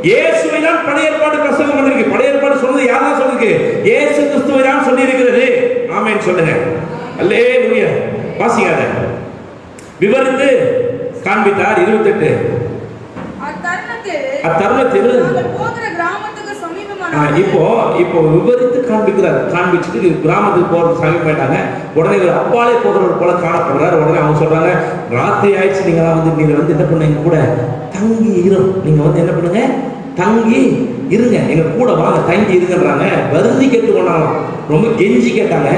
இயேசுவை தான் பழைய ஏற்பாடு பிரசங்கம் பண்ணிருக்கு. பழைய ஏற்பாடு சொன்னது யார் தான் சொல்லிருக்கு, இயேசு கிறிஸ்துவை தான் சொல்லி இருக்கிறது. ஆமென் சொல்லுங்க. அல்லேலூயா. வாசிங்க, விவரித்து காண்பித்தார். 28. அத்தருணத்தில் இப்போ விவரித்து காண்பிக்கிறார். காண்பிச்சுட்டு கிராமத்துக்கு போறது சமீபமாயிட்டாங்க. உடனே ஒரு அப்பாலே போகிறவர் போல காணப்படுறாரு. உடனே அவங்க சொல்றாங்க, ராத்திரி ஆயிடுச்சு, நீங்க வந்து என்ன பண்ணுங்க, கூட தங்கி இரும். நீங்க வந்து என்ன பண்ணுங்க, தங்கி இருங்க, எங்க கூட வாங்க, தங்கி இருங்கன்றாங்க. வருந்தி கேட்டு கொண்டாங்களாம், ரொம்ப கெஞ்சி கேட்டாங்க.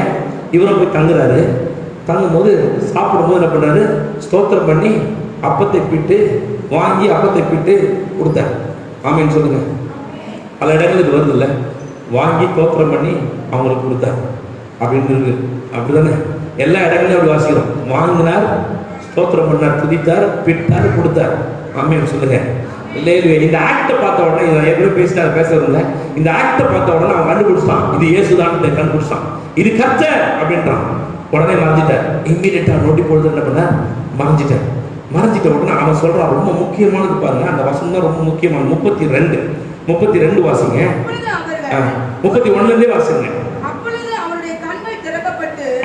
இவரை போய் தங்குறாரு. தங்கும்போது சாப்பிடும்போது என்ன பண்ணாரு, ஸ்தோத்திரம் பண்ணி அப்பத்தை பிட்டு வாங்கி அப்பத்தை பிட்டு கொடுத்தார். ஆமேன்னு சொல்லுங்க. பல இடங்களுக்கு வருது இல்லை, வாங்கி ஸ்தோத்திரம் பண்ணி அவங்களுக்கு கொடுத்தார் அப்படின்னு இருக்கு. அப்படிதானே எல்லா இடங்களையும் அப்படி வாசிக்கிறோம். வாங்கினார், ஸ்தோத்திரம் பண்ணார், துதித்தார், பிட்டார், கொடுத்தார். ஆமேன்னு சொல்லுங்க. இல்லையே இந்த ஆக்டை பார்த்த உடனே, இதை எப்படி பேசுறதில்ல, இந்த ஆக்டை பார்த்த உடனே அவன் கண்டுபிடிச்சான், இது இயேசுதான் கண்டுபிடிச்சான், இது கர்த்தர் அப்படின்றான். உடனே மறைஞ்சிட்டார். இம்மீடியட்டா நோட்டி பொழுது என்ன பண்ண, மறைஞ்சிட்ட உடனே அவன் சொல்றான், ரொம்ப முக்கியமானது பாருங்க, அந்த வசனம் தான் ரொம்ப முக்கியமானது. 32 வாசிங்க. 31 வாசிங்க.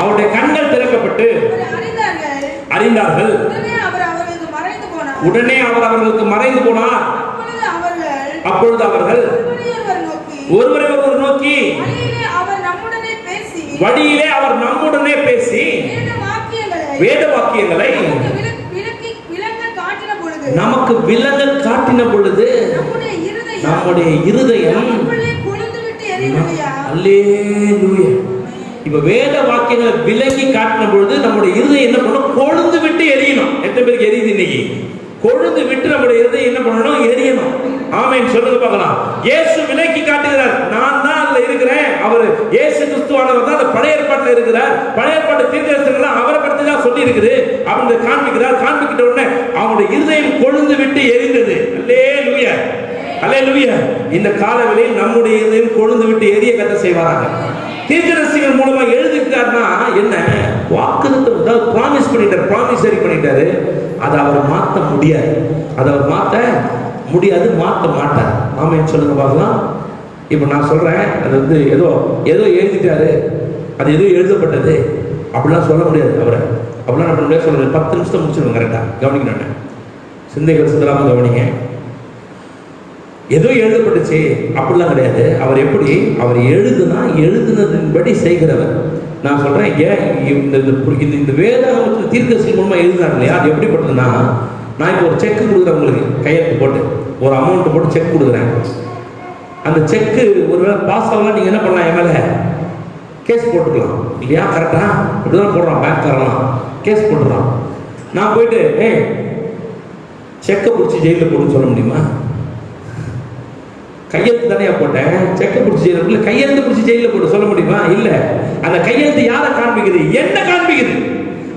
அவருடைய கண்கள் திறக்கப்பட்டு அறிந்தார்கள். உடனே அவர் அவர்களுக்கு மறைந்து போனார். அப்பொழுது அவர்கள் ஒருவரை ஒருவர் நோக்கி வழியிலே அவர் நம்முடனே பேசி வேத வாக்கியங்களை நமக்கு விளங்க காட்டின பொழுது நம்முடைய இருதயம் அல்லேலூயா. இப்ப வேத வாக்கியங்களை விளங்கி காட்டின பொழுது நம்முடைய இருதயம் என்ன பண்ணணும், கொழுந்து விட்டு எரியணும். எத்தனை பேருக்கு எரியுது இன்னைக்கு? கொழுந்து விட்டு நம்முடைய இருதயம் என்ன பண்ணணும், எரியணும். ஆமென் சொல்லுங்க பார்க்கலாம். இயேசு விலக்கி காட்டுகிறார், நான் தான் அதுல இருக்கிறேன். அவர் இயேசு கிறிஸ்துவானவர் தான் அந்த பழைய ஏற்பாட்டில் இருக்கிறார். பழைய ஏற்பாட்டு தீர்க்கதரிசனங்கள் அவரை பற்றி தான் சொல்லி இருக்குது. அவங்க காண்பிக்கிட்ட உடனே அவனுடைய இருதயம் கொழுந்து விட்டு எரிந்தது. அல்லேலூயா, அல்லேலூயா. இந்த காலவெளியில் நம்முடைய இருதயம் கொழுந்து விட்டு எரிய கத்த செய்வாராக. தீர்க்கதரிசிகள் மூலமா எழுதிட்டார்னா என்ன, வாக்குத்தத்தம் ப்ராமிஸ் பண்ணிட்டார், ப்ராமிசரி பண்ணிட்டாரு. அதை அவர் மாற்ற முடியாது, மாற்ற மாட்டார். ஆமென் சொல்லுங்க பார்க்கலாம். இப்போ நான் சொல்றேன், அது வந்து ஏதோ எழுதிட்டாரு, அது ஏதோ எழுதப்பட்டது அப்படிலாம் சொல்ல முடியாது. அவரை அப்படிலாம் நான் பண்ண சொல்றேன். 10 நிமிஷம் முடிச்சிருவேன். கரெக்டா கவனிக்கணும், சிந்தைகள் சிந்தலாம கவனிங்க. ஏதோ எழுதப்பட்டுச்சு அப்படிலாம் கிடையாது. அவர் எழுதுனதின்படி செய்கிறவர். நான் சொல்றேன், இந்த வேதாகமத்தில் தீர்க்கதரிசி மூலமா எழுதுனாங்க இல்லையா, அது எப்படிப்பட்டதுன்னா, நான் இப்போ ஒரு செக் கொடுக்குறேன் உங்களுக்கு, கையெழுத்து போட்டு ஒரு அமௌண்ட் போட்டு செக் கொடுக்குறேன். அந்த செக்கு ஒருவேளை பாஸ் ஆகலாம், நீங்க என்ன பண்ணலாம், என் மேல கேஸ் போட்டுக்கலாம் இல்லையா? கரெக்டா? இப்படிதான் போடுறான், பேங்க் தரலாம், கேஸ் போட்டுறான். நான் போயிட்டு செக்கை பிடிச்சி ஜெயிலில் போடுன்னு சொல்ல முடியுமா? கையெழுத்து தானே போட்டேன், செக்கை பிடிச்சி ஜெயிலில், கையெழுத்து பிடிச்சி ஜெயிலில் போட்டு சொல்ல முடியுமா? இல்ல. அந்த கையெழுத்து யாரை காண்பிக்குது, என்ன காண்பிக்குது?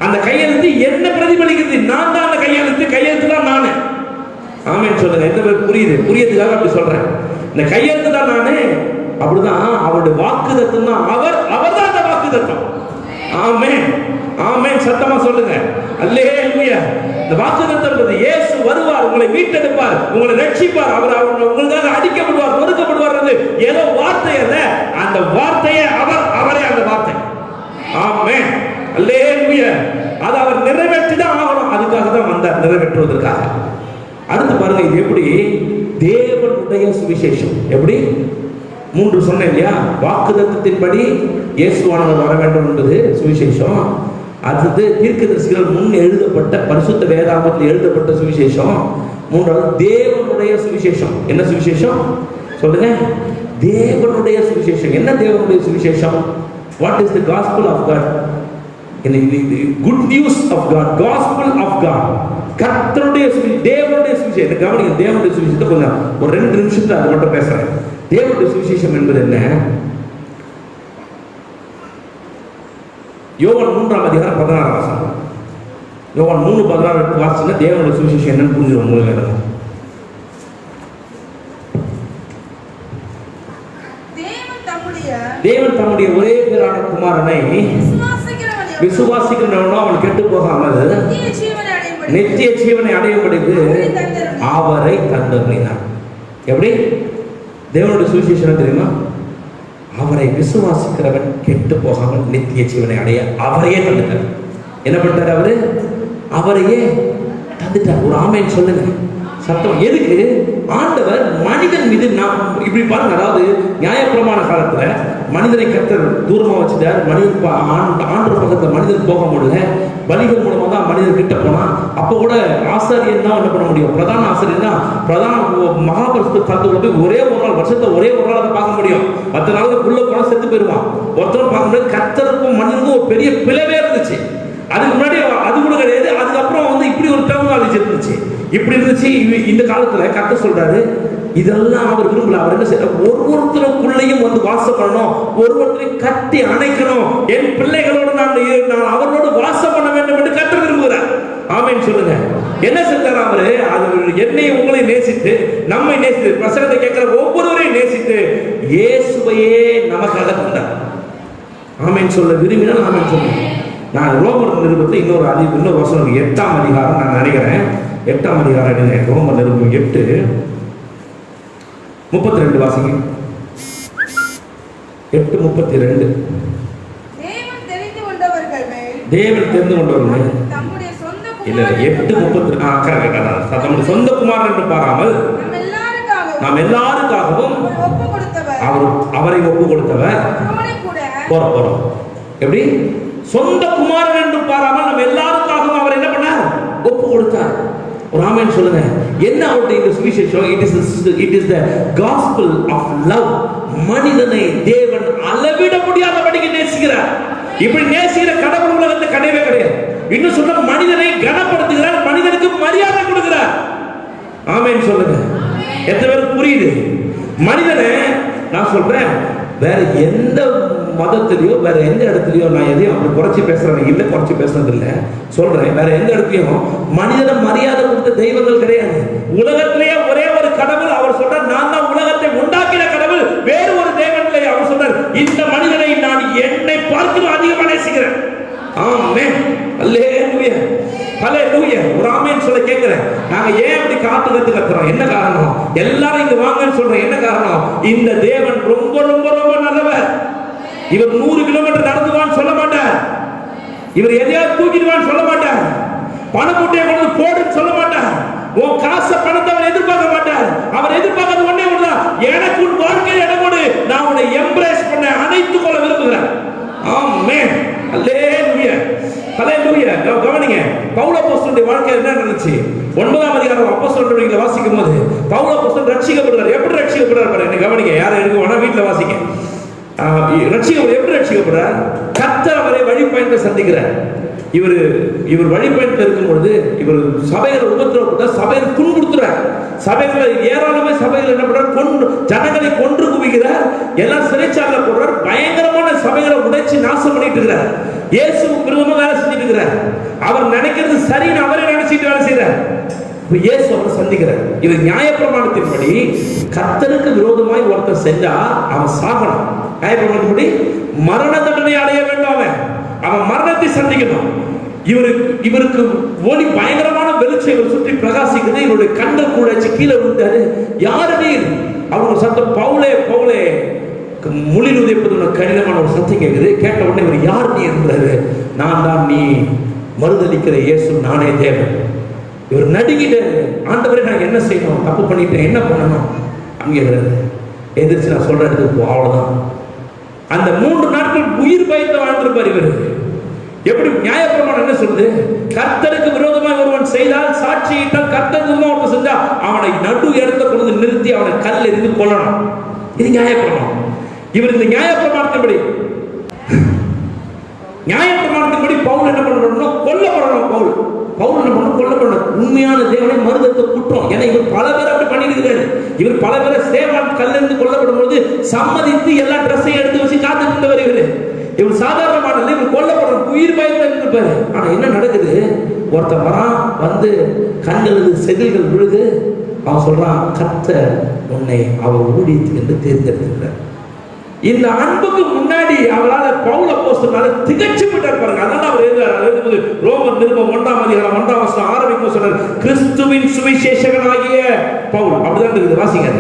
அந்த கையெழுத்து என்ன பிரதிபலிக்குது? நான் தான் அந்த கையெழுத்து தான் நானு. ஆமென் சொல்லுங்க. எந்த பேர் புரியுதுக்காக அப்படி சொல்றேன். இந்த கையெழுத்து தான் நானு. அப்படிதான் அவருடைய வாக்குத்தத்தம் தான், அவர் தான் அந்த வாக்குத்தத்தம். ஆமென், ஆமென் சத்தமா சொல்லுங்க. அல்லேலூயா. இந்த வாக்குத்தத்தம், இயேசு வருவார், உங்களை மீட்டெடுப்பார், உங்களை ரட்சிப்பார், அவர் உங்களுக்காக அடிக்கப்படுவார், நொறுக்கப்படுவார். ஏதோ வார்த்தை அல்ல, அந்த வார்த்தையை அவரே அந்த வார்த்தை. ஆமென், அல்லேலூயா. அது அவர் நிறைவேற்றி தான் ஆகணும். அதுக்காக தான் வந்தார், நிறைவேற்றுவதற்காக. அடுத்து பாருங்க, இது எப்படி தேவனுடைய சுவிசேஷம். எப்படி 3 சொன்னேன் இல்லையா? வாக்குத்தத்தத்தின்படி இயேசுவானவர் வர வேண்டும் என்பது சுவிசேஷம். அடுத்து தீர்க்கதரிசிகள் முன் எழுதப்பட்ட பரிசுத்த வேதாகமத்தில் எழுதப்பட்ட சுவிசேஷம். 3வது தேவனுடைய சுவிசேஷம். என்ன சுவிசேஷம் சொல்லுங்க? தேவனுடைய சுவிசேஷம். என்ன தேவனுடைய சுவிசேஷம்? What is the gospel of God? In the good news of God, gospel of God. கர்த்தருடைய தேவனுடைய சுவிசேஷம். கவனிங்க, தேவனுடைய சுவிசேஷத்தை கொஞ்சம் ஒரு 2 நிமிஷத்துல அதை மட்டும் பேசுறேன். தேவனுடைய சுவிசேஷம் என்பது என்ன? யோவான் 3ஆம் அதிகாரம் 16ஆம் வசனம். யோவான் 3:16 வாசிச்சா தேவனுடைய சுவிசேஷம் என்னன்னு புரிஞ்சிடும் உங்களுக்கு. தேவன் தம்முடைய ஒரே பேரான குமாரனை விசுவாசிக்கிறவனோ அவன் கெட்டு போகாமல் நித்திய ஜீவனை அடையும்படிக்கு அவரை தந்தருளினார். எப்படி தேவனுடைய சுவிசேஷம் தெரியுமா? அவரை விசுவாசிக்கிறவன் கெட்டு போகாமல் நித்திய ஜீவனை அடைய அவரையே தந்துட்டார். என்ன பண்ணிட்டார்? அவரையே தந்துட்டார். ஒரு ஆமென் சொல்லுங்க சத்தம். எதுக்கு? ஆண்டவர் மனிதன் மீது நாம் இப்படி பாருங்க. அதாவது நியாயப்பிரமாண காலத்துல மனிதனை கர்த்தர் தூரமா வச்சுட்டார். ஆண்டு பக்கத்துல மனிதன் போக முடியல. பலிகள் மூலமா தான் மனிதன் கிட்ட போனா. அப்ப கூட ஆசாரியன் தான் என்ன பண்ண முடியும்? பிரதான ஆசாரியன் தான் பிரதான மகாபரிசுத்த தளத்துக்கு ஒரே ஒரு நாள், வருஷத்தை ஒரே ஒரு நாள் அதை பார்க்க முடியும். 10 நாளுக்கு உள்ள போனா செத்து போயிடுவான். ஒருத்தர் பார்க்க முடியாது. கர்த்தருக்கும் மனிதனுக்கும் ஒரு பெரிய பிளவே இருந்துச்சு. அதுக்கு முன்னாடி அது கூட கிடையாது. அதுக்கப்புறம் வந்து இப்படி ஒரு டெர்மினாலஜி இருந்துச்சு, இப்படி இருந்துச்சு. இந்த காலத்துல கத்த சொல்றாரு இதெல்லாம் அவர் விரும்பல. அவர் என்ன செய்யற, ஒருத்தருக்குள்ளேயும் வந்து வாசம் பண்ணணும், ஒருத்தரையும் கட்டி அணைக்கணும். என் பிள்ளைகளோடு நான் அவர்களோடு வாசம் பண்ண வேண்டும் என்று கத்த விரும்புகிறார். ஆமென் சொல்லுங்க. என்ன செஞ்சார் அவரு? அது என்னை உங்களை நேசித்து நம்மை நேசித்து பிரசங்கத்தை கேட்கிற ஒவ்வொருவரையும் நேசித்து இயேசுவையே நமக்காக தந்தார். ஆமென் சொல்ல விரும்பினால் ஆமென் சொல்லுங்க. நான் ரோமர் நிருபத்தை இன்னொரு வசனம் 8ஆம் அதிகாரம் நான் நினைக்கிறேன், 8ஆம் அதிகாரம் எடுங்க. ரோமர் நிருபம் 8:32 வாசிங்க. 8:32.
தேவன் தெரிந்து கொண்டவர்கள் மேல் தம்முடைய சொந்த
இல்ல 8:30 தம்முடைய சொந்த குமாரன் என்று பாராமல் நாம் எல்லாருக்காகவும் அவரை ஒப்பு கொடுத்தவர். போறோம் எப்படி? சொந்த குமாரன் என்று பாராமல் நம்ம எல்லாருக்காகவும் அவர் என்ன பண்ணார்? ஒப்பு கொடுத்தார். ஒரு ஆமென் சொல்லுங்க. என்ன அவருடைய இந்த சுவிசேஷம்? It is the gospel of love. மனிதனை தேவன் அளவிட முடியாதபடிக்கு நேசிக்கிறார். இப்படி நேசிக்கிற கடவுள் உலகத்தில் கிடையவே கிடையாது. இன்னும் சொல்ல மனிதனை கனப்படுத்துகிறார், மனிதனுக்கு மரியாதை கொடுக்கிறார். ஆமென் சொல்லுங்க. எத்தனை பேருக்கு புரியுது? மனிதனை நான் சொல்றேன், வேற எந்த மதத்திலையோ வேற எந்த இடத்துலயோ நான் எதையும் அப்படி குறைச்சி பேசுறேன் இல்லை, குறைச்சி பேசுறது இல்லை சொல்றேன். வேற எந்த இடத்துலயும் மனிதனை மரியாதை கொடுத்த தெய்வங்கள் கிடையாது. உலகத்திலேயே ஒரே ஒரு கடவுள், அவர் சொல்றார் நான் தான் உலகத்தை உண்டாக்கின கடவுள், வேறு ஒரு தேவன் இல்லை. அவர் சொல்றார் இந்த மனிதனை நான் என்னை பார்க்கிறோம் அதிகமாக நேசிக்கிறேன். ஆமென் அல்லேலூயா ஹல்லேலூயா. ஒரு ஆமென் சொல்ல கேட்கிறேன். நாங்க ஏன் அப்படி காத்து கத்துறோம்? என்ன காரணம்? எல்லாரும் இங்க வாங்கன்னு சொல்றேன். என்ன காரணம்? இந்த தேவன் ரொம்ப ரொம்ப ரொம்ப நல்லவர். இவர் 100 கிலோமீட்டர் நடந்துவான்னு சொல்ல மாட்டார். இவர் எதையாவது தூக்கிடுவான்னு சொல்ல மாட்டார். பணமுட்டையை கொண்டு போடுன்னு சொல்ல மாட்டார். உன் காசை பணத்தை அவர் எதிர்பார்க்க மாட்டார். அவர் எதிர்பார்க்கறது ஒண்ணே ஒண்ணுதான், எனக்கு உன் வாழ்க்கையில் இடம் கொடு, நான் உன்னை எம்ப்ரேஸ் பண்ண அணைத்துக் கொள்ள விரும்புகிறேன். ஆமென் அல்லேலூயா ஹல்லேலூயா. கவனிங்க, பவுல் அப்போஸ்தலனுடைய வாழ்க்கையில் என்ன நடந்துச்சு? 9ஆம் அதிகாரம் அப்போஸ்தலர் நடவடிக்கைகளை வாசிக்கும் போது பவுல் அப்போஸ்தலன் ரட்சிக்கப்படுறார். எப்படி ரட்சிக்கப்படுறார் பாருங்க. கவனிங்க, யாரை எடுக்க வேணா வீட்டில் வாசிங்க. எப்படி ரட்சிக்கப்படுறார்? கர்த்தர் அவரை வழிபயணத்தை சந்திக்கிறார். இவர் வழிபயணத்தில் இருக்கும் பொழுது இவர் சபைகளை உபத்திரவப்பட்ட சபையை துன்புறுத்துறார். சபைகளை ஏராளமே சபைகள் என்ன பண்றார்? ஜனங்களை கொன்று குவிக்கிறார். எல்லாம் சிறைச்சாலை போடுறார். பயங்கரமான சபைகளை உடைச்சு நாசம் பண்ணிட்டு இருக்கிறார். இயேசுவுக்கு விரோதமா வேலை செஞ்சுட்டு இருக்கிறார். அவர் நினைக்கிறது சரின்னு அவரே நினைச்சிட்டு வேலை செய்யறார். இயேசு அவரை சந்திக்கிறார். இது நியாயப்பிரமாணத்தின்படி கர்த்தருக்கு விரோதமாய் ஒருத்தர் செஞ்சா அவன் சாகணும். நியாயப்பிரமாணத்தின்படி மரண தண்டனை அடைய வேண்டும். அவன் மரணத்தை சந்திக்கணும். இவருக்கு ஒளி பயங்கரமான வெளிச்சம் இவர் சுற்றி பிரகாசிக்குது. இவருடைய கண்கள் கூட கீழே விழுந்தாரு. யாரு நீர்? அவருக்கு சத்தம் பவுலே பவுலே முளிர் உதைப்பது கடினமான ஒரு சத்தம் கேட்குது. கேட்ட உடனே இவர் யார் நீ என்றாரு. நான் தான் நீ மறுதளிக்கிற இயேசு, நானே தேவன். இவர் நடுங்கிட்ட, ஆண்டவரே நான் என்ன செய்யணும்? தப்பு பண்ணிட்டேன், என்ன பண்ணணும்? அங்கே எதிர்த்து நான் சொல்ற இடத்துக்கு போ, அவ்வளவுதான். அந்த 3 நாட்கள் உயிர் பயந்து வாழ்ந்திருப்பார் இவர். எப்படி நியாயப்பிரமாணம் என்ன சொல்லுது? கர்த்தருக்கு விரோதமாக ஒருவன் செய்தால், சாட்சியிட்டால், கர்த்தருக்கு விரோதமாக ஒருவன் செஞ்சா அவனை நடு இடத்த கொண்டு நிறுத்தி அவனை கல் எறிந்து கொல்லணும். இது நியாயப்பிரமாணம். இவர் இந்த நியாயப்பிரமாணத்தின்படி பவுல் என்ன பண்ணணும்? கொல்லப்படணும். பவுல் என்ன பண்ணணும்? கொல்லப்படணும். உண்மையான தேவனை மறுதலித்த குற்றம். ஏன்னா இவர் பல பேர் அப்படி பண்ணிருக்கிறாரு. இவர் பல பேரை சேவான் கல்லெறிந்து கொல்லப்படும் போது சம்மதித்து எல்லா ட்ரெஸ்ஸையும் எடுத்து வச்சு காத்துட்டு இருந்தவர். இவர் சாதாரணமான இவர் கொல்லப்படும் உயிர் பயத்தில் இருப்பாரு. ஆனா என்ன நடக்குது? ஒருத்தன் வரான், வந்து கண்களது செதில்கள் விழுது. அவன் சொல்றான், கர்த்தர் உன்னை அவர் ஊழியத்துக்கு என்று தேர்ந்தெடுத்திருக்கிறார். இந்த அன்புக்கு முன்னாடி அவரால் பவுல் அப்போஸ்தலனால திகச்சு விட்டார் பாருங்க. அதனால அவர் எழுதும்போது ரோமர் நிருபம் 1ஆம் அதிகாரம் 1ஆம் வசனம் ஆரம்பிக்கும் சொல்றார், கிறிஸ்துவின் சுவிசேஷகனாகிய பவுல். அப்படிதான் இருக்குது, வாசிங்க.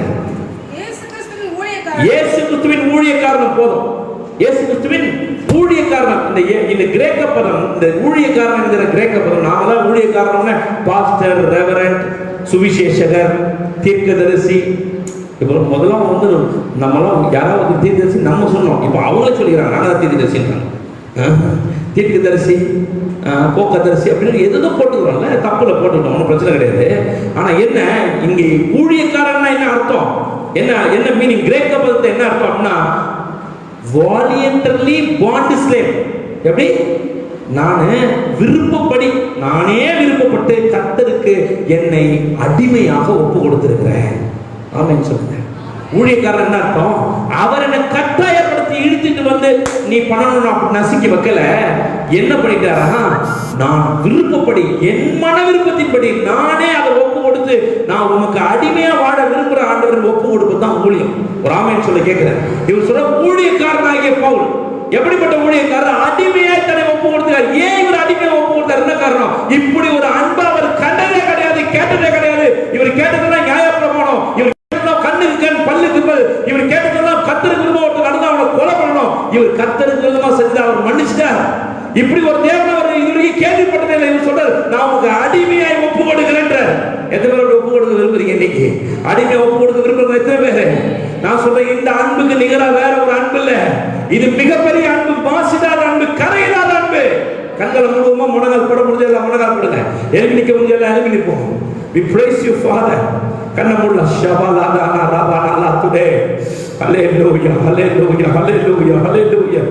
இயேசு கிறிஸ்துவின் ஊழியக்காரன் போதும். இயேசு கிறிஸ்துவின் ஊழியக்காரன். இந்த கிரேக்க பதம், இந்த ஊழியக்காரன் என்கிற கிரேக்க பதம், நாம தான் ஊழியக்காரன் பாஸ்டர், ரெவரண்ட், சுவிசேஷகர், தீர்க்கதரிசி. இப்போ முதல்ல வந்து நம்மளாம் யாராவது தீர்க்கதரிசி நம்ம சொன்னோம். இப்போ அவங்களே சொல்லிக்கிறாங்க நாங்கள் தீர்க்கதரிசின்றாங்க. தீர்க்கதரிசி, போக்கதரிசி அப்படின்னு எதுவும் போட்டுக்கிறோம்ல, தப்புல போட்டுக்கிறோம், ஒன்றும் பிரச்சனை கிடையாது. ஆனால் என்ன இங்கே ஊழியக்காரன்னா என்ன அர்த்தம்? என்ன மீனிங்? கிரேக்க பதத்தை என்ன அர்த்தம் அப்படின்னா, வாலியன்டர்லி பாண்ட் ஸ்லேவ். எப்படி? நான் விருப்பப்படி, நானே விருப்பப்பட்டு கர்த்தருக்கு என்னை அடிமையாக ஒப்பு கொடுத்திருக்கிறேன். ஆமென் சொல்லுங்க. ஊழியக்காரர் என்ன அர்த்தம்? அவர் என்ன கட்டாயப்படுத்தி இழுத்துட்டு வந்து நீ பண்ணணும் அப்படி நசுக்கி வைக்கல. என்ன பண்ணிட்டாரா? நான் விருப்பப்படி, என் மன விருப்பத்தின்படி நானே அதை ஒப்பு கொடுத்து நான் உனக்கு அடிமையா வாழ விரும்புற ஆண்டவர் ஒப்பு கொடுப்பது தான் ஊழியம். ஒரு ஆமென் சொல்ல கேட்கிறேன். இவர் சொல்ற ஊழியக்காரனாகிய பவுல் எப்படிப்பட்ட ஊழியக்காரர்? அடிமையாய் தன்னை ஒப்பு கொடுத்தார். ஏன் இவர் அடிமையா ஒப்பு கொடுத்தார்? என்ன காரணம்? இப்படி ஒரு அன்பு அவர் கண்டதே கிடையாது, கேட்டதே கிடையாது. இவர் கேட்டதெல்லாம் நியாயப்பிரமாணம், இவர் கண்ணுக்கு கண் பல்லுக்கு பல், இவர் கேட்டதெல்லாம் கர்த்தருக்கு விரோதமா நடந்தா அவனை கொலை பண்ணணும். இவர் கர்த்தருக்கு விரோதமா செஞ்சு அவர் மன்னிச்சிட்டார். இப்படி ஒரு தேவன் அவர் இதுவரைக்கும் கேள்விப்பட்டதே இல்லை. இவர் சொல்றார், நான் உங்களுக்கு அடிமையாய் ஒப்பு கொடுக்கிறேன். எத்தனை பேரோட ஒப்பு கொடுக்க விரும்புறீங்க? இன்னைக்கு அடிமையை ஒப்பு கொடுக்க விரும்புறது எத்தனை பேரு? நான் சொல்றேன், இந்த அன்புக்கு நிகரா வேற ஒரு அன்பு இல்ல. இது மிகப்பெரிய அன்பு, மாசிடாத அன்பு, கரையில்லாத அன்பு. கண்களை முழுவதுமா முழங்கால் போட முடிஞ்சதெல்லாம் முழங்கால் போடுங்க. எழுப்பி நிற்க முடிஞ்சதெல்லாம் எழுப்பி நிற்போம். We praise you, Father. கண்ணை மூடலாம். ஷபாலாதா ராபாலாலா துடே. ஹல்லேலூயா, ஹல்லேலூயா, ஹல்லேலூயா, ஹல்லேலூயா.